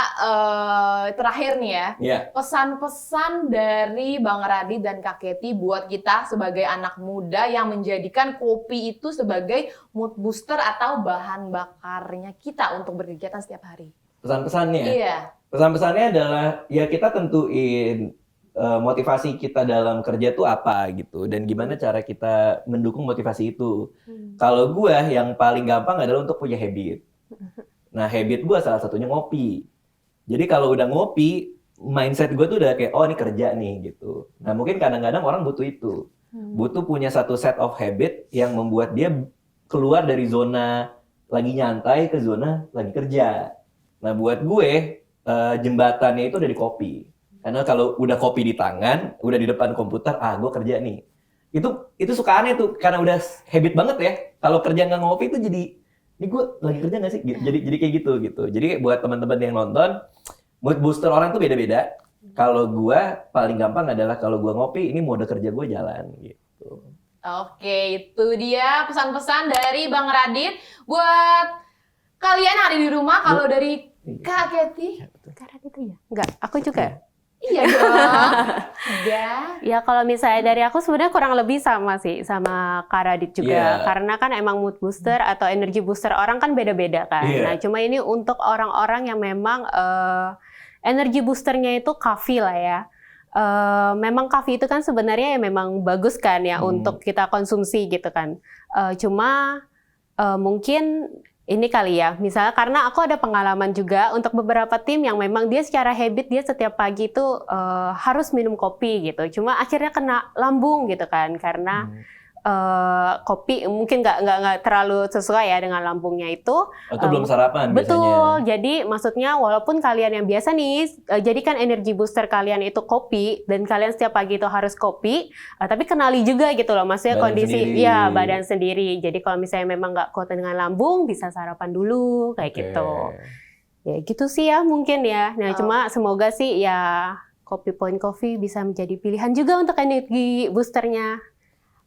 terakhir nih ya. Iya. Pesan-pesan dari Bang Radit dan Kak Kety buat kita sebagai anak muda yang menjadikan kopi itu sebagai mood booster atau bahan bakarnya kita untuk berkegiatan setiap hari. Pesan-pesannya. Iya. Pesan-pesannya adalah ya kita tentuin motivasi kita dalam kerja tuh apa gitu dan gimana cara kita mendukung motivasi itu. Kalau gua yang paling gampang adalah untuk punya habit. Nah, habit gua salah satunya ngopi. Jadi kalau udah ngopi, mindset gua tuh udah kayak oh ini kerja nih gitu. Nah, mungkin kadang-kadang orang butuh itu. Butuh punya satu set of habit yang membuat dia keluar dari zona lagi nyantai ke zona lagi kerja. Nah, buat gue jembatannya itu dari kopi. Karena kalau udah kopi di tangan, udah di depan komputer, gue kerja nih. Itu suka aneh tuh, karena udah habit banget ya. Kalau kerja nggak ngopi itu jadi, ini gue lagi kerja nggak sih? Jadi kayak gitu. Jadi buat teman-teman yang nonton, mood booster orang tuh beda-beda. Kalau gue paling gampang adalah kalau gue ngopi, ini mode kerja gue jalan gitu. Oke, itu dia pesan-pesan dari Bang Radit buat kalian ada di rumah. Kalau dari Kak Kety, Karena itu ya? Enggak, aku juga. Iya dong. Udah. Ya kalau misalnya dari aku sebenarnya kurang lebih sama sih sama Kak Radit juga. Iya. Karena kan emang mood booster atau energy booster orang kan beda-beda kan. Iya. Nah cuma ini untuk orang-orang yang memang energy boosternya itu coffee lah ya. Memang coffee itu kan sebenarnya ya memang bagus kan ya untuk kita konsumsi gitu kan. Cuma mungkin ini kali ya, misalnya karena aku ada pengalaman juga untuk beberapa tim yang memang dia secara habit dia setiap pagi itu harus minum kopi gitu. Cuma akhirnya kena lambung gitu kan karena kopi mungkin nggak terlalu sesuai ya dengan lambungnya itu. Atau belum sarapan Betul. biasanya. Jadi maksudnya walaupun kalian yang biasa nih jadikan energi booster kalian itu kopi dan kalian setiap pagi itu harus kopi, tapi kenali juga gitu loh, maksudnya Badan kondisi sendiri. ya badan sendiri. Jadi kalau misalnya memang nggak kuat dengan lambung bisa sarapan dulu kayak Oke. gitu. Ya gitu sih ya mungkin ya. Nah cuma semoga sih ya Kopi Point Coffee bisa menjadi pilihan juga untuk energi boosternya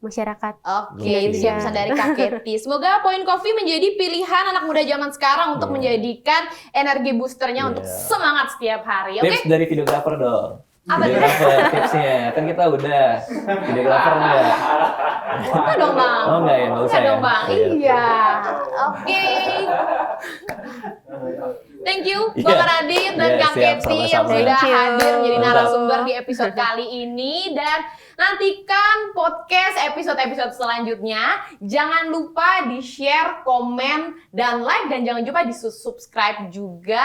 masyarakat. Oke, Iya. itu dia pesan dari Kak Kety. Semoga Point Coffee menjadi pilihan anak muda zaman sekarang untuk menjadikan energi boosternya untuk semangat setiap hari. Oke? Tips dari videografer dong. Apa tuh? Videografer tipsnya. Kan kita udah. Videografer enggak? Enggak dong, Bang. Oh enggak ya? Enggak usah Enggak dong, ya? Bang. Iya. Iya. Oke. Thank you Iya. Bang Radit dan Iya, Kak siap, Kety yang sama-sama. sudah Thank you. hadir menjadi Mantap. narasumber di episode kali ini, dan nantikan podcast episode-episode selanjutnya. Jangan lupa di-share, komen, dan like, dan jangan lupa di-subscribe juga.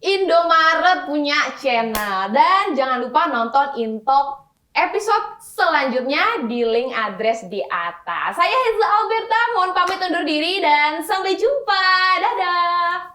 Indomaret punya channel, dan jangan lupa nonton Intalk episode selanjutnya di link address di atas. Saya Heza Alberta, mohon pamit undur diri dan sampai jumpa. Dadah.